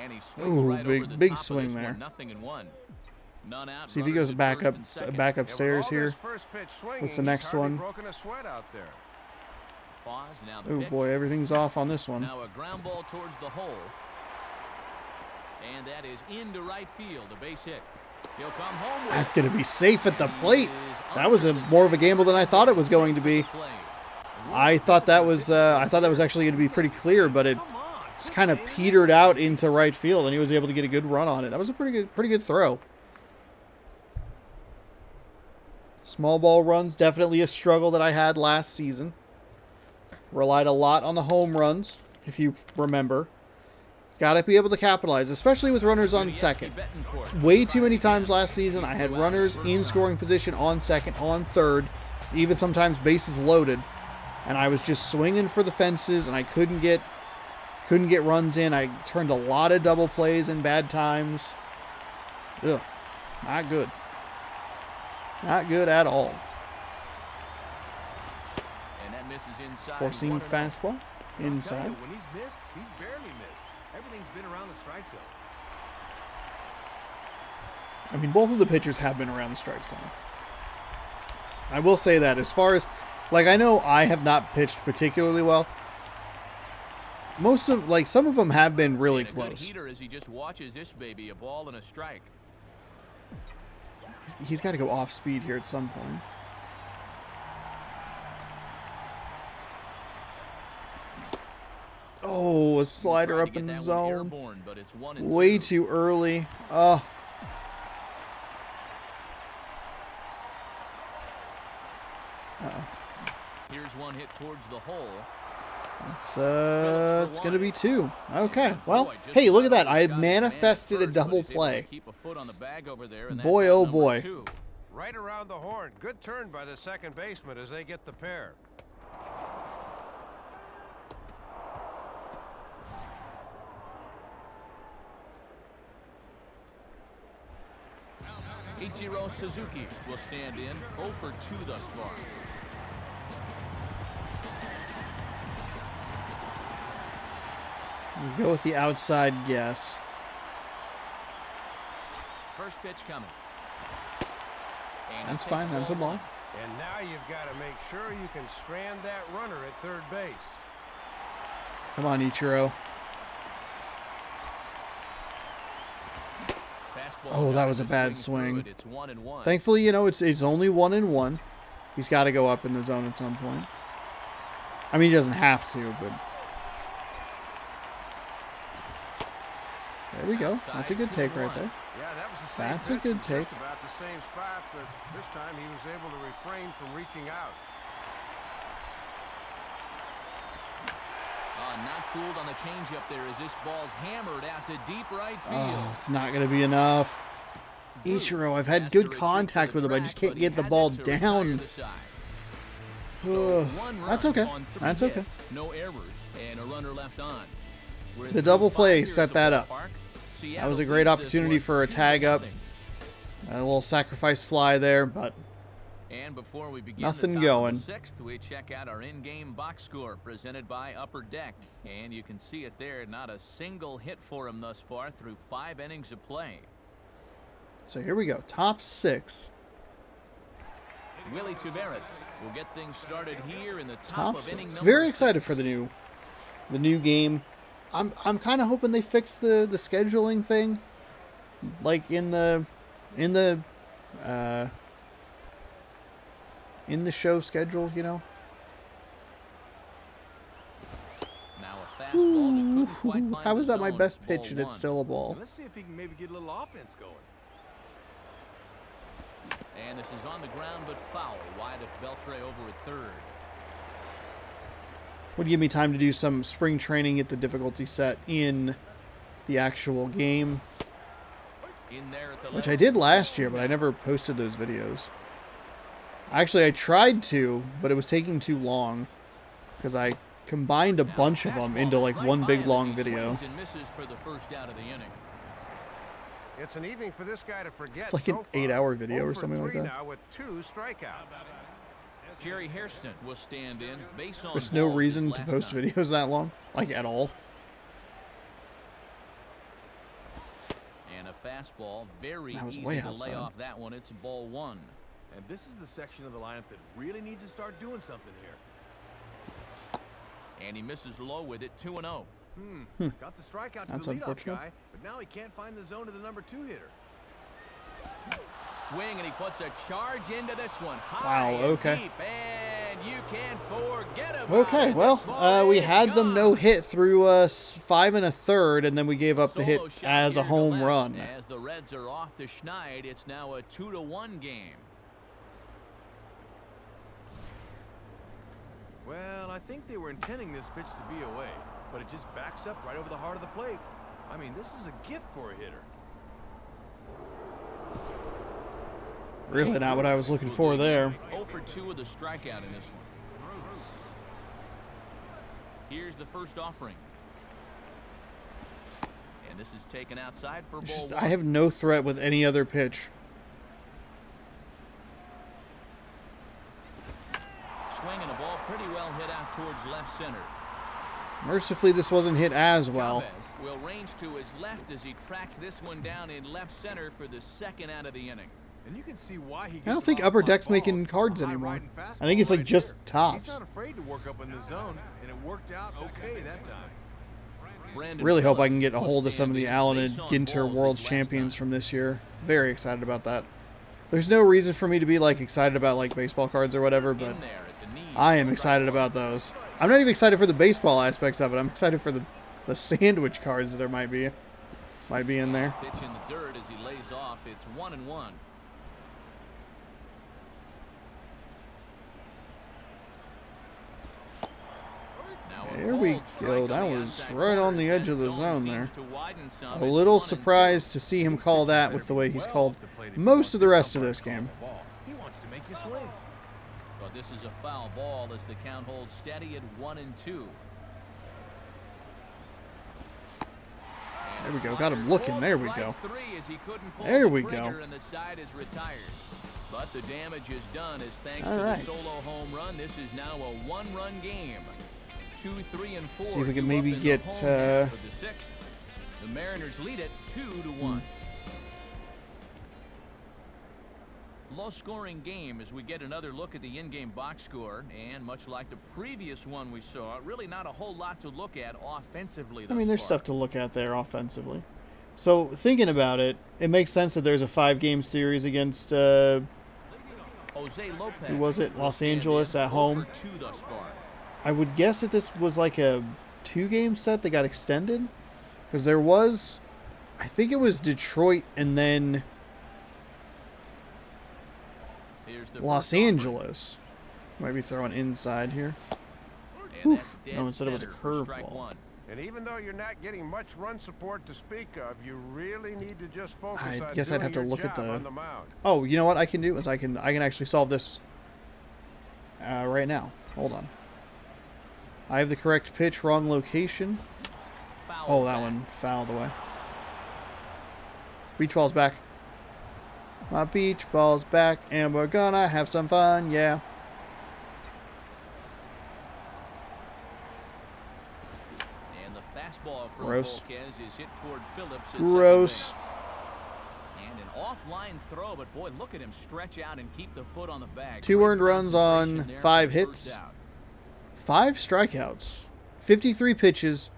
And he swings Ooh, right big- over the big top of swing this there. one. 0-1. None out. See if he runners goes at back first up, and second. back Yeah, upstairs with all here. this first pitch swinging, What's the he's next hardly one? broken a sweat out there. Pause. Now the Oh pitch. boy, everything's off on this one. Now a ground ball towards the hole. And that is into right field. A base hit. He'll come home with That's it. going to be safe at the And he plate. is That was more of a gamble than I thought it was going to be. play. I thought that was actually going to be pretty clear, but it Come on. just kind of petered out into right field, and he was able to get a good run on it. That was a pretty good throw. Small ball runs, definitely a struggle that I had last season. Relied a lot on the home runs, if you remember. Got to be able to capitalize, especially with runners on second. Way too many times last season, I had runners in scoring position on second, on third, even sometimes bases loaded, and I was just swinging for the fences, and I couldn't get runs in. I turned a lot of double plays in bad times. Ugh, not good. Not good at all. And that misses inside. Four-seam 1-0. fastball I'll tell inside. you, when he's missed, he's barely missed. Everything's been around the strike zone. I mean, both of the pitchers have been around the strike zone. I will say that as far as, like, I know I have not pitched particularly well. Some of them have been really And a good close. heater as he just watches this baby, a ball and a strike. He's got to go off speed here at some point. Oh, a slider Tried to up in get the that one zone. airborne, but it's 1-2. Way too early. Oh. Here's one hit towards the hole. It's going to be two. Okay. Well, hey, look at that. I had manifested a double play. Keep a foot on the bag over there, and that's Boy, out oh number boy. 2. Right around the horn. Good turn by the second baseman as they get the pair. Ichiro Suzuki will stand in. 0 for 2 thus far. We go with the outside guess. First pitch coming. And That's he fine. takes That's a ball. And now you've got to make sure you can strand that runner at third base. Come on, Ichiro. Fastball Oh, that got was him a to bad swing through swing. it. It's 1-1. Thankfully, it's only 1-1. He's got to go up in the zone at some point. I mean, he doesn't have to, but there we go. That's a good take right there. Yeah, that was the same That's a pitch good in take. just about the same spot, but this time he was able to refrain from reaching out. not fooled on the changeup there as this ball's hammered out to deep right field. Oh, it's not going to be enough. Ichiro, I've had good contact with him. I just can't get the ball down. That's okay. That's okay. No errors and a runner left on. The double play set that up. That was a great opportunity for a tag up. A little sacrifice fly there, but and before we begin nothing the going. Sixth, we check out our in-game box score presented by Upper Deck, and you can see it there. Not a single hit for him thus far through 5 innings of play. So here we go. Top 6. Willie Taveras will get things started here in the top of 6. inning number Very 6. excited for the new game. I'm kind of hoping they fix the scheduling thing, like in the show schedule, you know. Now a fastball that couldn't quite find How is the that my zone. best Ball pitch and it's 1. still a ball? Let's see if he can maybe get a little offense going. And this is on the ground but foul, wide of Beltre over at third. Would give me time to do some spring training, get the difficulty set in the actual game, In there at the which left. I did last year, but I never posted those videos. Actually, I tried to, but it was taking too long because I combined a Now, bunch of them into like right one by big him long as he video. swings and misses for the first out of the inning. It's an evening for this guy to forget. It's like an so far. 8-hour video 0 or for something like 3 that. now with 2 strikeouts. Jerry Hairston will stand in. Base on There's no balls reason his to last post time. videos that long, like at all. And a fastball, very That was easy way to outside. lay off that one. It's ball 1. And this is the section of the lineup that really needs to start doing something here. And he misses low with it, 2-0. Got the strikeout to That's the leadoff unfortunate. guy, but now he can't find the zone to the number 2 hitter. Swing, and he puts a charge into this one. Wow, High and okay. deep, and you can't forget about Okay, it. well, This ball we is had them gone. no hit through 5 1/3, and then we gave up the hit Solo shot as a here to home left. run. As the Reds are off the schneid, it's now a 2-1 game. Well, I think they were intending this pitch to be away, but it just backs up right over the heart of the plate. I mean, this is a gift for a hitter. Really not what I was looking for there. 0 for 2 with a strikeout in this one. Here's the first offering. And this is taken outside for ball Just, 1. I have no threat with any other pitch. Swinging a ball pretty well hit out towards left center. Mercifully, this wasn't hit as well. Chavez will range to his left as he tracks this one down in left center for the second out of the inning. And you can see why he I don't gets think a lot of Upper fly Deck's balls. making cards A high anymore. riding fastball I think it's like right just here. tops. He's not afraid to work up in the zone, and it worked out okay that time. Brandon Really hope I Phillips can get a will hold of some of stand the in. Allen and Base on Ginter balls World his last Champions time. from this year. Very excited about that. There's no reason for me to be like excited about like baseball cards or whatever, but In there at the knee. I am excited about those. I'm not even excited for the baseball aspects of it. I'm excited for the sandwich cards that there might be in there. Pitch in the dirt as he lays off. It's 1-1. Now a There we bold strike go. on That the was outside right on corner. the edge of the That zone seems there. to widen some. A It's little 1-2. surprised to see him call that with the way he's called most of the rest of this game. He wants to make you swing. But this is a foul ball as the count holds steady at 1-2. There we go. Got him looking. There we go. There There we go. And the side is retired. But the damage is done as thanks All to right. the solo home run. This is now a 1-run game. 2, 3, and 4. See if we can due maybe up in the get, home half of the sixth. The Mariners lead it 2-1. Low-scoring game as we get another look at the in-game box score, and much like the previous one we saw, really not a whole lot to look at offensively. I mean, thus there's far. stuff to look at there offensively. So thinking about it, it makes sense that there's a 5-game series against Jose Lopez who was it? will Los stand in Angeles at 0 home. for 2 thus far. I would guess that this was like a 2-game set that got extended, because there was, I think it was Detroit and then Here's the Los first offering. Angeles. Might be throwing inside here. And that's dead No, instead it was a center for strike curveball. one. And even though you're not getting much run support to speak of, you really need to just focus I on guess I'd doing have to your look at job the- on the mound. Oh, you know what I can do is I can actually solve this right now. Hold on. I have the correct pitch, wrong location. Foul Oh, that back. one fouled away. Beach ball's back. My beach ball's back, and we're gonna have some fun, yeah. And the fastball for Gross. Volquez is hit toward Phillips. At Gross. second base. And an offline throw, but boy, look at him stretch out and keep the foot on the bag. 2 Great earned runs on concentration there 5 for the first hits. out. 5 strikeouts. 53 pitches.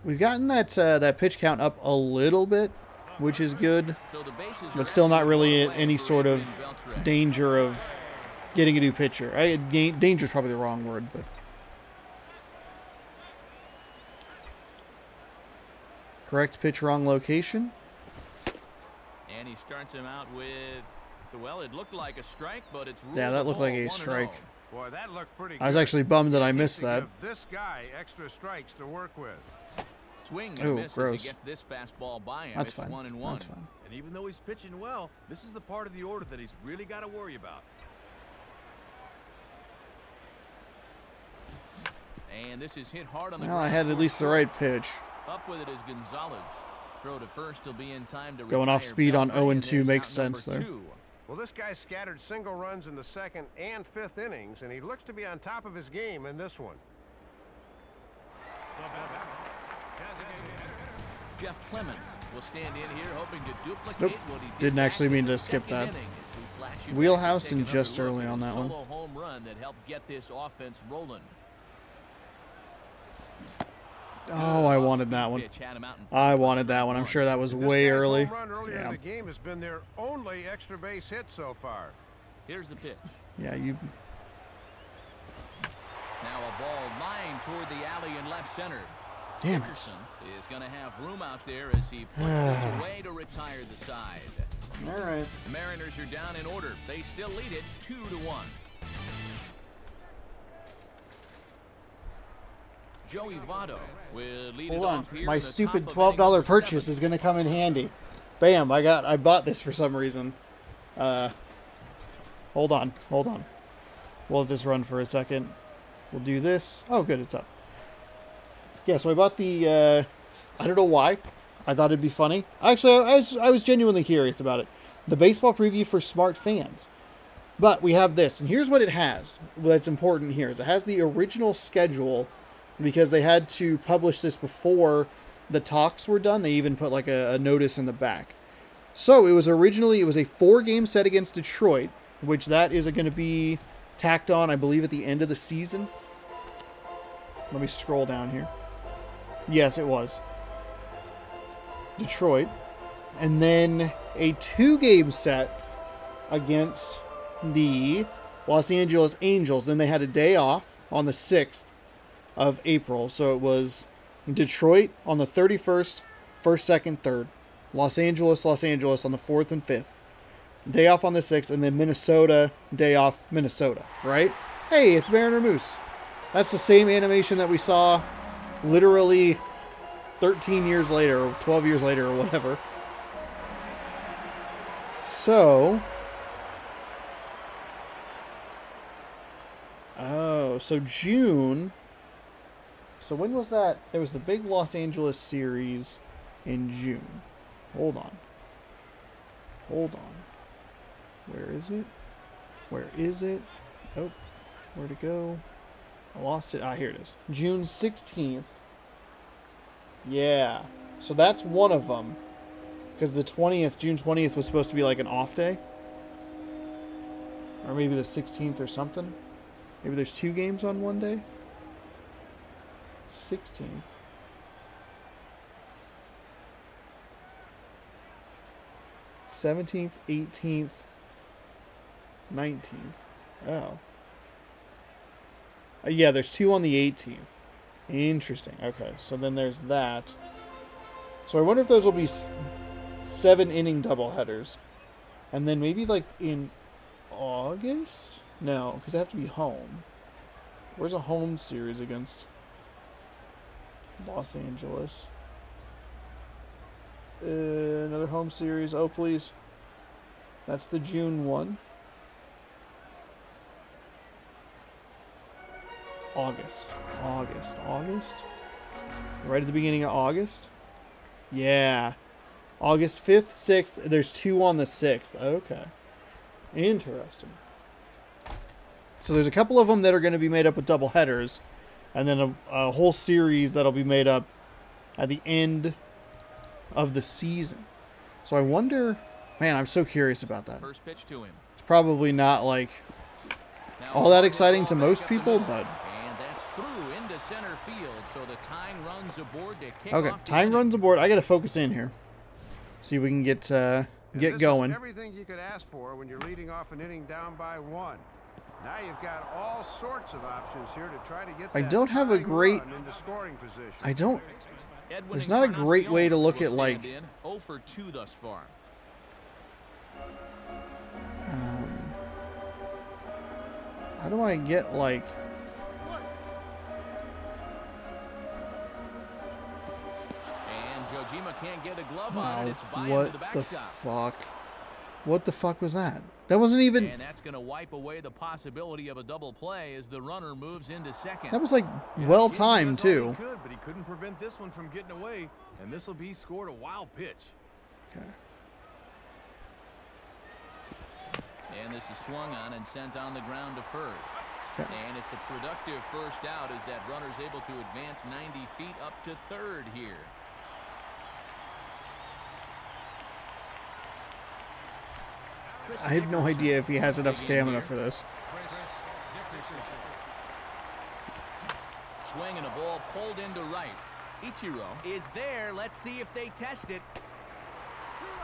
We've gotten that pitch count up a little bit, which is good, So the bases are but still not really actually any for sort of Adrian Beltre. danger of getting a new pitcher. Danger is probably the wrong word, but correct pitch, wrong location. And he starts him out with, well, it looked like a strike, but it's ruled Yeah, that looked like a 1-0. strike. Boy, that looked pretty good. I was actually bummed that I He needs missed to that. give this guy extra strikes to work with. Swing and Ooh, miss as gross. he gets this fastball by him. That's It's fine. 1-1. That's fine. And even though he's pitching well, this is the part of the order that he's really got to worry about. And this is hit hard on the Well, I ground had at towards least the short. right pitch. Up with it is Gonzalez. Throw to first will be in time to Going off retire speed on Beltre, 0-2 and there's makes out number sense there. 2. Well, this guy scattered single runs in the second and fifth innings, and he looks to be on top of his game in this one. Jeff Clement will stand in here hoping to duplicate Nope. what he did Didn't back actually in mean the to skip second that. inning as we flash you back Wheelhouse to take and another just look early at on the that one. solo home run that helped get this offense rolling. Oh, I wanted that one. Pitch had him out in I front. wanted that one. I'm sure that was This way guy's early. home run earlier Yeah. in the game has been their only extra base hit so far. Here's the pitch. Yeah, you. Now a ball lined toward the alley in left center. Damn it. Dickerson is going to have room out there as he puts this away to retire the side. All right. The Mariners are down in order. They still lead it 2-1. Joey Votto will lead Hold it on. off here My in the stupid top of $12 inning number purchase 7. is going to come in handy. Bam, I bought this for some reason. Hold on. We'll let this run for a second. We'll do this. Oh, good, it's up. Yeah, so I bought the, I don't know why. I thought it'd be funny. Actually, I was genuinely curious about it. The baseball preview for smart fans. But we have this, and here's what it has. That's important here is it has the original schedule because they had to publish this before the talks were done. They even put like a notice in the back. So it was a 4-game set against Detroit, which that is going to be tacked on, I believe, at the end of the season. Let me scroll down here. Yes, it was. Detroit. And then a 2-game set against the Los Angeles Angels. Then they had a day off on the 6th of April. So it was Detroit on the 31st, 1st, 2nd, 3rd. Los Angeles on the 4th and 5th. Day off on the 6th, and then Minnesota, day off, Minnesota, right? Hey, it's Mariner Moose. That's the same animation that we saw literally 13 years later, or 12 years later, or whatever. So, so June. So when was that? There was the big Los Angeles series in June. Hold on. Where is it? Oh, where'd it go? I lost it. Ah, here it is. June 16th. Yeah. So that's one of them. Because the 20th, June 20th was supposed to be like an off day. Or maybe the 16th or something. Maybe there's 2 games on one day. 16th. 17th, 18th, 19th. Oh. Yeah, there's 2 on the 18th. Interesting. Okay, so then there's that. So I wonder if those will be 7-inning doubleheaders. And then maybe like in August? No, because they have to be home. Where's a home series against Los Angeles? Another home series. Oh, please. That's the June one. August. Right at the beginning of August? Yeah. August 5th, 6th. There's 2 on the 6th. Okay. Interesting. So there's a couple of them that are going to be made up with double headers, and then a whole series that'll be made up at the end of the season. So I wonder, man, I'm so curious about that. First pitch to him. It's probably not like all that exciting to most people, but And that's through into center field, so the tying runs aboard to kick okay, off the time inning. runs aboard. I got to focus in here. See if we can get And this is going. everything you could ask for when you're leading off an inning down by 1. Now you've got all sorts of options here to try to get I that don't have a tying great- run into scoring position. I don't. Edwin There's not a great way to look will at, like, stand in, 0 for 2 thus far. How do I get like? And Jojima can't get a glove on it. It's by What into the the backstop. fuck? What the fuck was that? That wasn't even. And that's going to wipe away the possibility of a double play as the runner moves into second. That was like well timed That's all too. He could, but he couldn't prevent this one from getting away, and this will be scored a wild pitch. Okay. And this is swung on and sent on the ground to first. Okay. And it's a productive first out as that runner's able to advance 90 feet up to third here. I have no idea if he has enough stamina for this. Swing and a ball pulled into right. Ichiro is there. Let's see if they test it.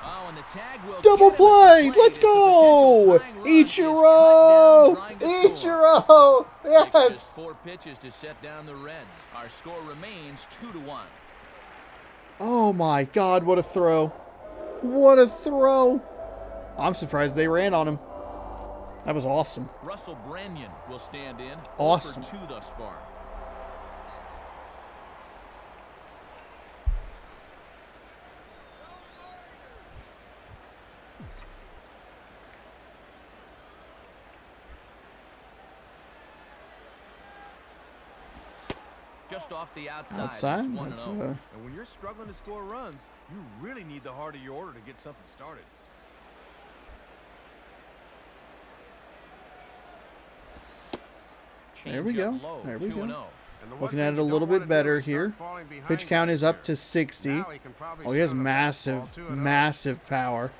Oh, and the tag will Double get him at play! the plate. Let's It's a go! potential tying run. Just Ichiro! cut down, trying to score. Ichiro! Takes just Yes! 4 pitches to set down the Reds. Our score remains 2-1. Oh my god, what a throw. What a throw. I'm surprised they ran on him. That was awesome. Russell Branyan will stand in. 0 Awesome. for 2 thus far. Just off the outside. Outside? It's 1-0. That's, And when you're struggling to score runs, you really need the heart of your order to get something started. There we Change go. up low, There we go. 2-0. And the one Looking thing at it you a little don't bit wanna better do is start here. falling behind Pitch count back is up there. to 60. Now he can probably Oh, he has set a massive, fastball, 2-0. massive power.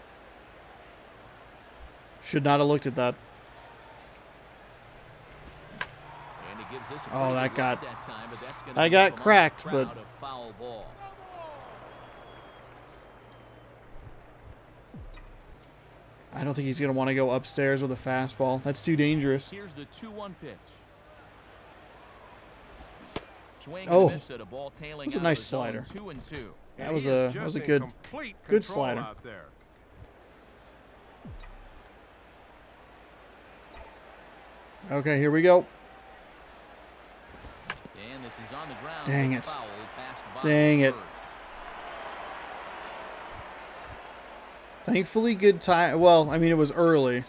Should not have looked at that. And he gives this a Oh, pretty that good got- ride that time, but that's gonna I keep got him off the cracked, crowd, but- a foul ball. I don't think he's going to want to go upstairs with a fastball. That's too dangerous. Here's the 2-1 pitch. Swing Oh. and a miss at a ball tailing That's a out nice of the zone, slider. 2-2. That And was he is a just in good complete good control slider. out there. Okay, here we go. And this is on the ground. Dang with it. foul past the bottom Dang of it. first. Thankfully, good time. Well, I mean, it was early. And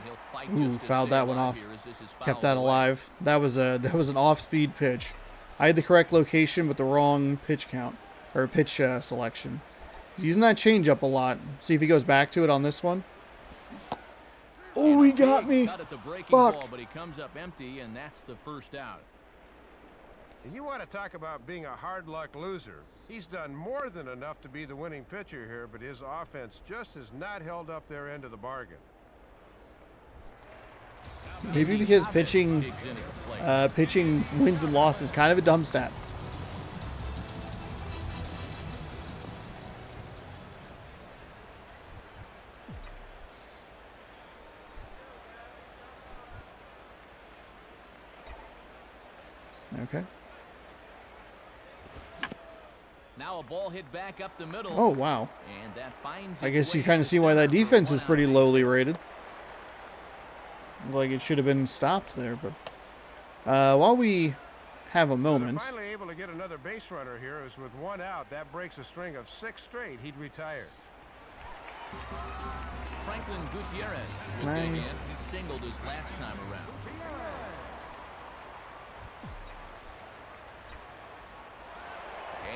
he'll fight Ooh, just to fouled stay that one alive off. here as this is Kept fouled that away. alive. That was an off-speed pitch. I had the correct location, but the wrong pitch count or pitch selection. He's using that changeup a lot. See if he goes back to it on this one. Oh, he got me. Cut at the breaking Fuck. ball, but he comes up empty, and that's the first out. And you want to talk about being a hard luck loser. He's done more than enough to be the winning pitcher here, but his offense just has not held up their end of the bargain. Maybe because pitching Digs into the plate. pitching wins and losses kind of a dumb stat. Okay. now a ball hit back up the middle. Oh, wow. And that finds I its guess you way kind of to see why that center for defense one is pretty out. lowly rated. Like it should have been stopped there, but while we have a moment. So finally able to get another base runner here as with one out. That breaks a string of 6 straight. He'd retire. Franklin Gutierrez will dig in. He singled his last time around.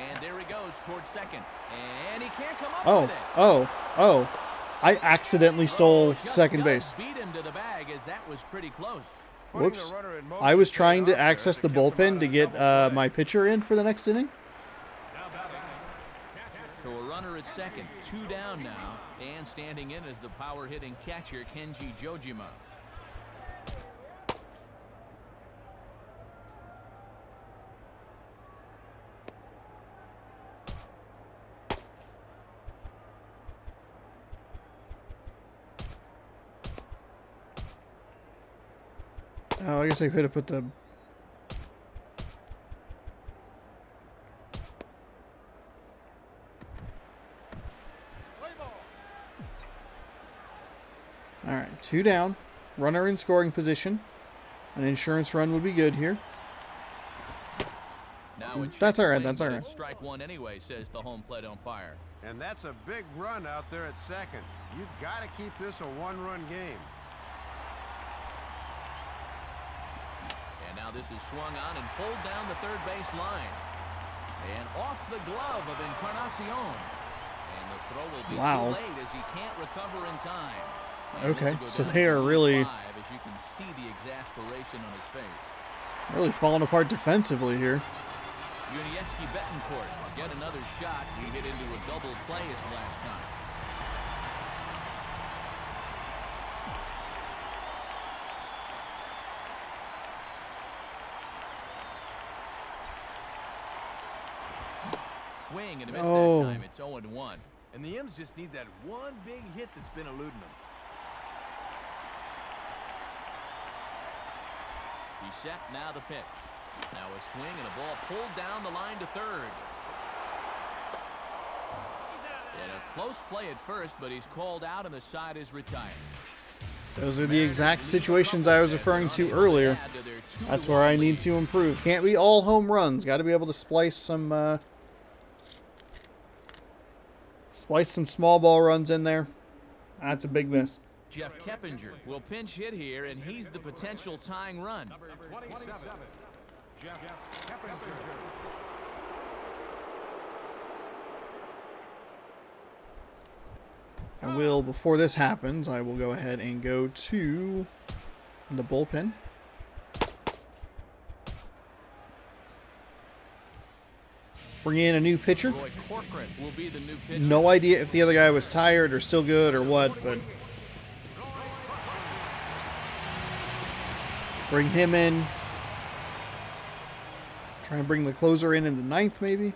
And there he goes towards second. And he can't come up with it. I accidentally stole Just second does base. beat him to the bag as that was pretty close. Putting Whoops. the runner in motion I was to trying get to out there access the to get them out bullpen of to the get double play. my pitcher in for the next inning. So a runner at second, 2 down now, and standing in is the power-hitting catcher Kenji Jojima. Oh, I guess I could have put the... All right, 2 down. Runner in scoring position. An insurance run would be good here. Now it's That's all right, swing, that's all but right. it's strike one anyway, says the home plate umpire. And that's a big run out there at second. You got to keep this a 1-run game. And now this is swung on and pulled down the third base line. And off the glove of Encarnacion. And the throw will be Wow. too late as he can't recover in time. And Okay, this will go so down they to are really- 5 as you can see the exasperation on his face. Really falling apart defensively here. Yuniesky Betancourt will get another shot. He hit into a double play his last time. Swing and a miss Oh. that time. It's 0-1. And the M's just need that one big hit that's been eluding them. He's set, now the pitch. Now a swing and a ball pulled down the line to third. And a close play at first, but he's called out and the side is retired. Those are the exact situations I was referring to earlier. That's where I need to improve. Can't be all home runs. Got to be able to splice some small ball runs in there. That's a big miss. Jeff Keppinger will pinch hit here, and he's the potential tying run. Number 27, Jeff Keppinger. I will, before this happens, I will go ahead and go to the bullpen. Bring in a new pitcher. Roy Corcoran will be the new pitcher. No idea if the other guy was tired or still good or what, but bring him in. Try and bring the closer in the 9th, maybe.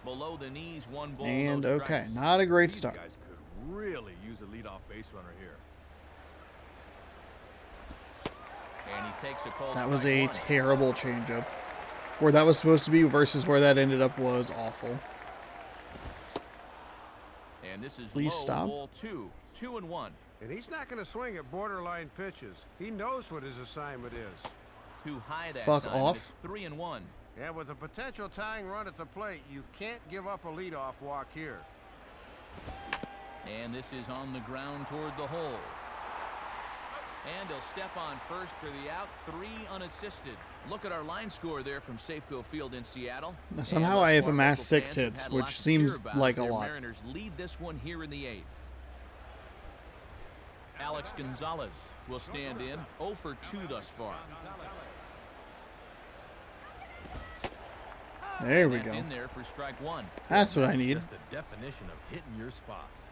Below the knees, 1 ball, And no okay, strikes. not a great These start. guys could really use a leadoff base runner here. And he takes a cold That was strike a one. terrible changeup. Where that was supposed to be versus where that ended up was awful. And this is Please low, stop. ball 2, 2-1. And he's not going to swing at borderline pitches. He knows what his assignment is. Too high that Fuck time. off. It's 3-1. And with a potential tying run at the plate, you can't give up a leadoff walk here. And this is on the ground toward the hole. And he'll step on first for the out, 3 unassisted. Look at our line score there from Safeco Field in Seattle. Now, somehow And I have more amassed local 6 fans have hits, had which lots to seems cheer about. like a Their lot. Mariners lead this one here in the 8th. Alex Gonzalez will stand in, 0 for 2 thus far. There we That's go. in there for strike 1. That's what I need. Just the definition of hitting your spots.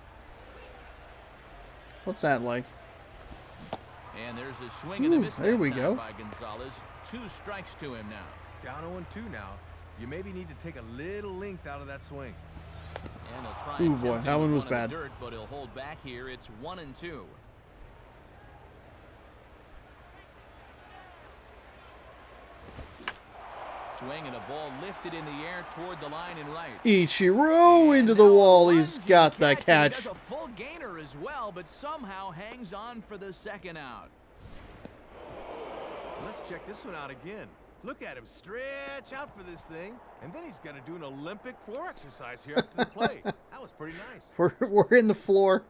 What's that like? And there's a swing and a Ooh, miss there that we time go. by Gonzalez. 2 strikes to him now. Down 0-2 now. You maybe need to take a little length out of that swing. And he'll try Ooh, and boy, tempt that him one with was in the bad. Dirt, but he'll hold back here. It's 1-2. swing and a ball lifted in the air toward the line and right. Ichiro into the wall. He's got the catch. He does a full gainer as well, but somehow hangs on for the second out. Let's check this one out again. Look at him stretch out for this thing, and then he's going to do an Olympic floor exercise here after the play. That was pretty nice. We're in the floor.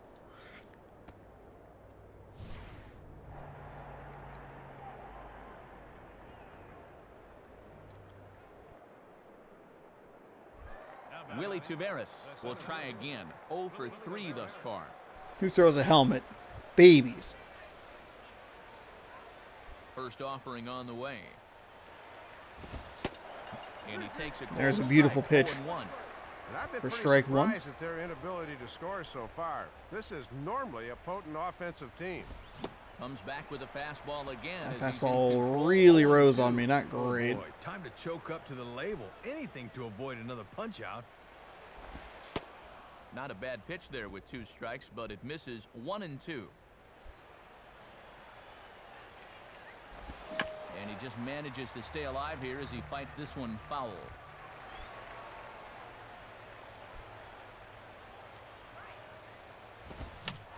Willie Taveras will try again. 0 for 3 thus far. Who throws a helmet? Babies. First offering on the way. And he takes a There's a beautiful pitch. 0-1. And I've been For pretty strike one. surprised at their inability to score so far. This is normally a potent offensive team. Comes back with a fastball again. That as he's in fastball control. really rose on me. Not Oh, great. boy. Time to choke up to the label. Anything to avoid another punch out. Not a bad pitch there with 2 strikes, but it misses 1 and 2. And he just manages to stay alive here as he fights this one foul.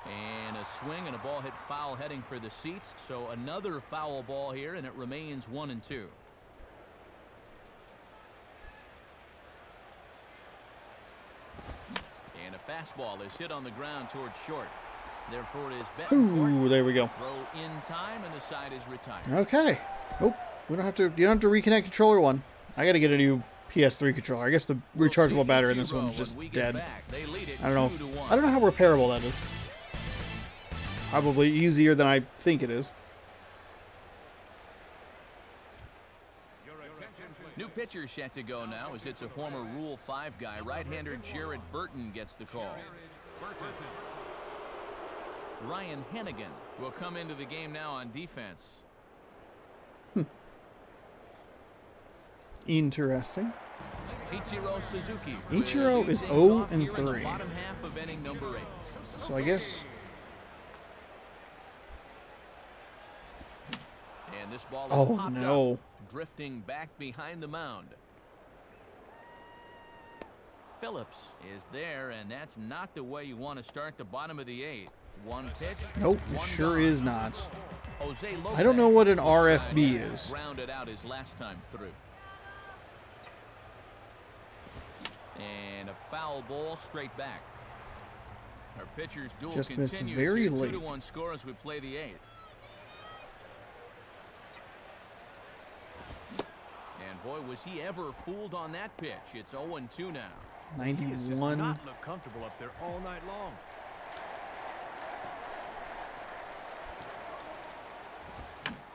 And a swing and a ball hit foul heading for the seats. So another foul ball here, and it remains 1 and 2. And a fastball is hit on the ground towards short. Therefore, it is Betancourt. Ooh, there we go. Throw in time, and the side is retired. Okay. Oh, we don't have to. You don't have to reconnect controller one. I got to get a new PS3 controller. I guess the rechargeable battery in this one's just dead. I don't know. I don't know how repairable that is. Probably easier than I think it is. New pitcher set to go now as it's a former Rule 5 guy. Right-hander Jared Burton gets the call. Ryan Hennigan will come into the game now on defense. Interesting. Ichiro Suzuki. Ichiro is 0 and 3. Bottom half of inning number 8. So I guess. And this ball is Oh popped no. up, drifting back behind the mound. Phillips is there, and that's not the way you want to start the bottom of the 8th. One pitch. Nope, it one sure gone. is not. Jose I don't know what an Lopez RFB is. Rounded out his last time through. And a foul ball straight back. Our pitcher's duel Just missed continues very here. late. 2-1 score as we play the 8th. And boy, was he ever fooled on that pitch. It's 0-2 now. He has just 91. not looked comfortable up there all night long.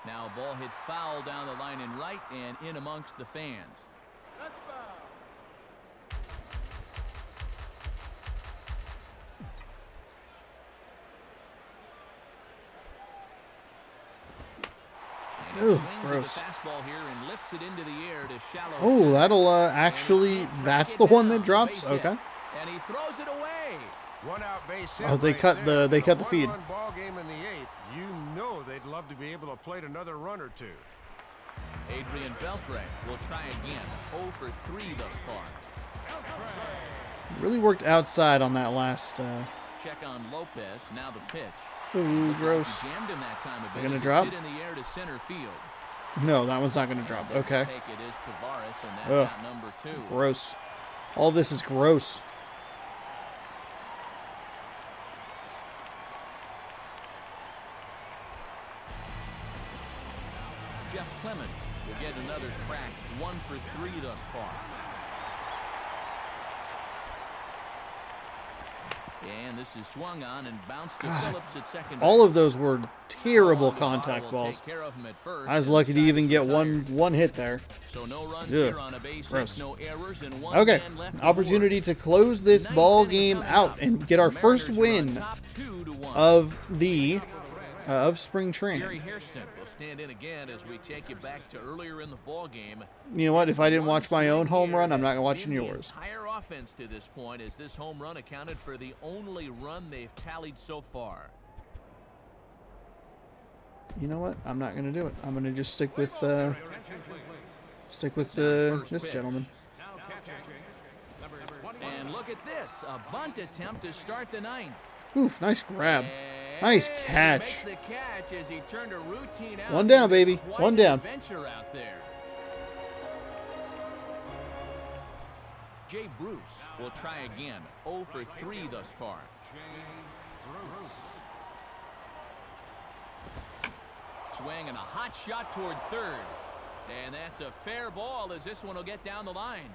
Now a ball hit foul down the line and right and in amongst the fans. And he Ugh, swings at gross. the fastball here and lifts it into the air to shallow Oh, center. that'll And he actually. can't track That's it the one down. that drops. Base hit. Okay. And he throws it away. One out base hit Oh, they right cut there. they cut the A feed. 1-1 ball game in the 8th. You know they'd love to be able to plate another run or two. Adrian Beltre will try again. 0 for 3 thus far. Really worked outside on that last. Check on Lopez. Now the pitch. Ooh, gross. Jammed him that time a bit. Gonna as it's drop? hit in the air to center field. No, that one's not going to drop. Okay. Take it is Tavares, and that's Ugh. out number 2. Gross. All this is gross. Jeff Clement will get another crack. 1 for 3 thus far. And this is swung on and bounced to Phillips at second. All base. of those were terrible Goodbye contact will balls. take care of him at first, I was and lucky to side even is get retired. one hit there. So no runs Ugh. here on a base hit, Gross. no errors, and one Okay, man left opportunity to to close this Ninth ball inning game coming out up. and get our The first Mariners are on win top 2-1. of the spring Jerry training. Hairston will stand in again as we take you back to earlier in the ball game. You know what? If I didn't watch my own home run, I'm not gonna watch Been the yours. entire offense to this point, as this home run accounted for the only run they've tallied so far. You know what? I'm not gonna do it. I'm gonna just stick with Stick with First this pitch. gentleman. And look at this, a bunt attempt to start the ninth. Oof, nice grab. And Nice he catch. makes the catch as he turned a routine out. One down, into baby. quite One an down. Adventure out there. Jay Bruce will try again. 0 for 3 thus far. Swing and a hot shot toward third. And that's a fair ball as this one will get down the line.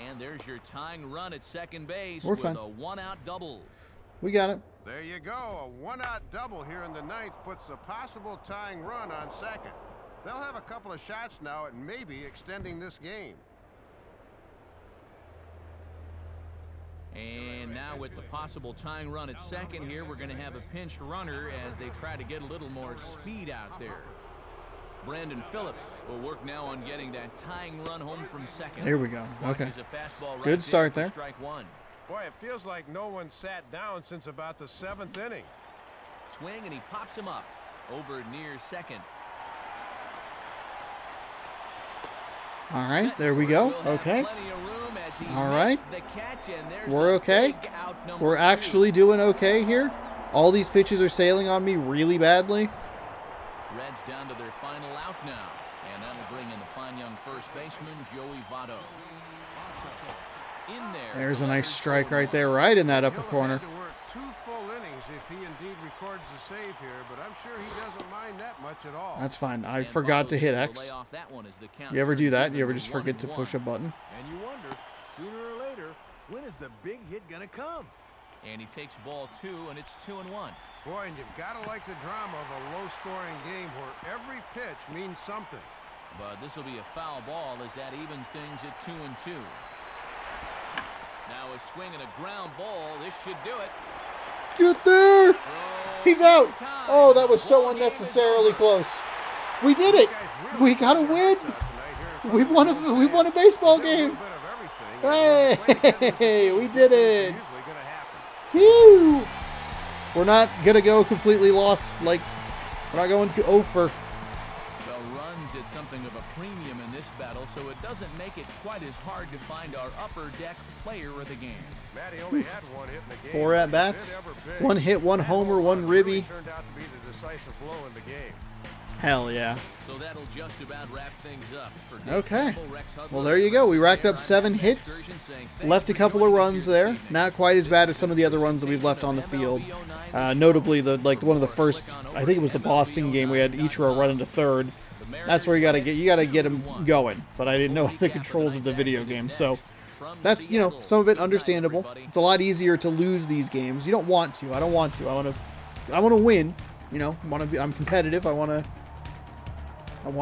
And there's your tying run at second base We're with fine. a one-out double. We got it. There you go. A one-out double here in the ninth puts a possible tying run on second. They'll have a couple of shots now at maybe extending this game. And now with the possible tying run at second here, we're going to have a pinched runner as they try to get a little more speed out there. Brandon Phillips will work now on getting that tying run home from second. Here we go. Okay. Watches a fastball right Good start for there. Strike one. Boy, it feels like no one sat down since about the 7th inning. Swing and he pops him up over near second. All right, there we go. Will have Okay. plenty of room as he All makes right. the catch, and there's We're a okay. big out number We're two. actually doing okay here. All these pitches are sailing on me really badly. Reds down to their final out now, and that'll bring in the fine young first baseman Joey Votto. In there. There's a nice strike right there, right in that upper He'll corner. have had to work 2 full innings if he indeed records the save here, but I'm sure he doesn't mind that much at all. That's fine. I And forgot to Votto's hit able X. lay off that one as the count You ever do turns that? even You ever to just forget to 1-1. push a button? And you wonder, sooner or later, when is the big hit gonna come? And he takes ball 2, and it's 2-1. Boy, and you've got to like the drama of a low-scoring game where every pitch means something. But this will be a foul ball as that evens things at 2-2. Now a swing and a ground ball. This should do it. Get there! He's out! In time. Oh, that was so Ball game is unnecessarily over. close. We did it! You guys really We got a took your win! hearts out tonight here. We won a baseball game! Hey, we did it! Whew! We're not gonna go completely lost. Like, we're not going over. The runs at something of a premium in this battle, so it doesn't make it quite as hard to find our upper deck player of the game. Matty only had 1 hit in the game. 4 at-bats, 1 hit, 1 homer, 1 ribby. Turned out to be the decisive blow in the game. Hell yeah. So that'll just about wrap things up. For Dave Okay. Campbell, Rex Hudler, Well, there you go. We racked up and 7 Matt hits. Excursion saying thanks Left a for couple of joining us runs here there. this evening. Not quite as bad as some of the other runs that we've left on the field. Notably, one of the first, I think it was the Boston game, we had Ichiro run into third. That's where you gotta get him going. But I didn't know the controls of the video game, so that's, some of it understandable. It's a lot easier to lose these games. You don't want to. I don't want to. I want to win. I'm competitive. I want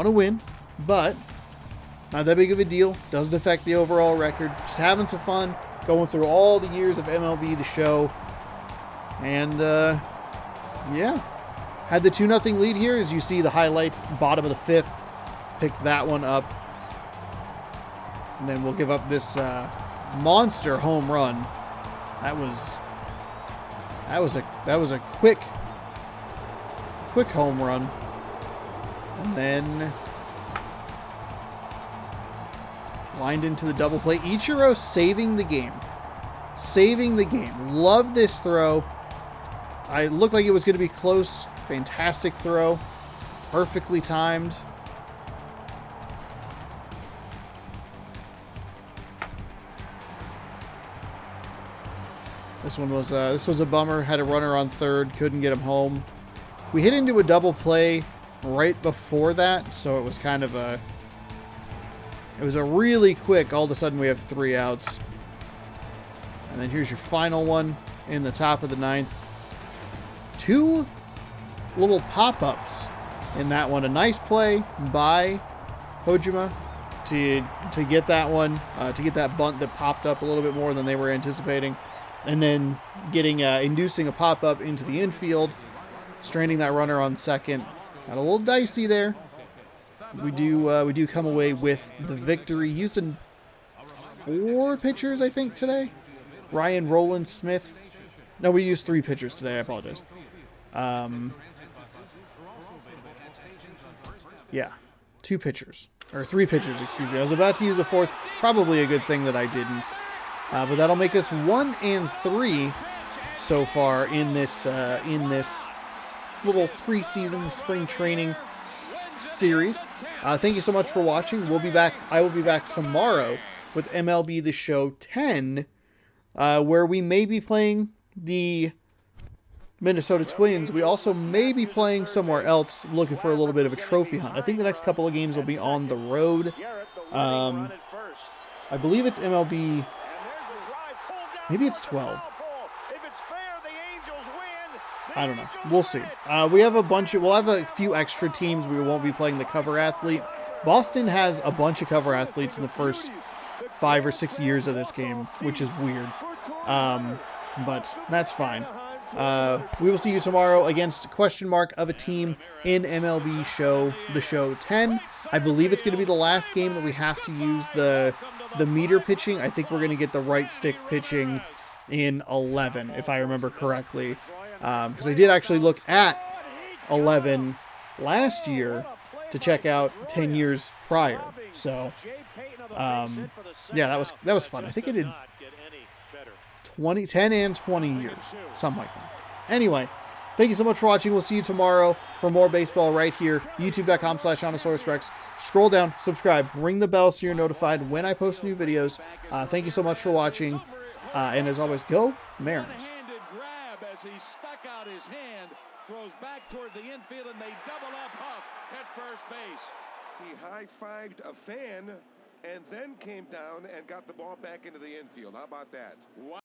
to win, but not that big of a deal. Doesn't affect the overall record. Just having some fun, going through all the years of MLB The Show, and yeah, had the 2-0 lead here. As you see, the highlight, bottom of the 5th, picked that one up, and then we'll give up this monster home run. That was a quick home run. And then lined into the double play. Ichiro saving the game. Saving the game. Love this throw. I looked like it was going to be close. Fantastic throw. Perfectly timed. This was a bummer. Had a runner on third. Couldn't get him home. We hit into a double play right before that, so it was kind of it was a really quick, all of a sudden we have 3 outs. And then here's your final one in the top of the 9th. 2 little pop-ups in that one. A nice play by Hojima to get that one, to get that bunt that popped up a little bit more than they were anticipating. And then inducing a pop-up into the infield, stranding that runner on second. Got a little dicey there. We do come away with the victory. Houston 4 pitchers, I think, today. Ryan, Roland, Smith. No, we used 3 pitchers today. I apologize. Yeah. 2 pitchers. Or 3 pitchers, excuse me. I was about to use a 4th. Probably a good thing that I didn't. But that'll make us 1-3 so far in this little preseason spring training series. Thank you so much for watching. We'll be back. I will be back tomorrow with MLB The Show 10, where we may be playing the Minnesota Twins. We also may be playing somewhere else, looking for a little bit of a trophy hunt. I think the next couple of games will be on the road. I believe it's MLB. Maybe it's 12. I don't know. We'll see. We'll have a few extra teams. We won't be playing the cover athlete. Boston has a bunch of cover athletes in the first 5 or 6 years of this game, which is weird. But that's fine. We will see you tomorrow against question mark of a team in MLB The Show 10. I believe it's going to be the last game that we have to use the meter pitching. I think we're going to get the right stick pitching in 11, if I remember correctly. Because I did actually look at 11 last year to check out 10 years prior. So, yeah, that was fun. I think I did 10 and 20 years, something like that. Anyway, thank you so much for watching. We'll see you tomorrow for more baseball right here, youtube.com/OnosaurusRex. Scroll down, subscribe, ring the bell so you're notified when I post new videos. Thank you so much for watching. And as always, go Mariners. As he stuck out his hand, throws back toward the infield, and they double up Huff at first base. He high-fived a fan and then came down and got the ball back into the infield. How about that?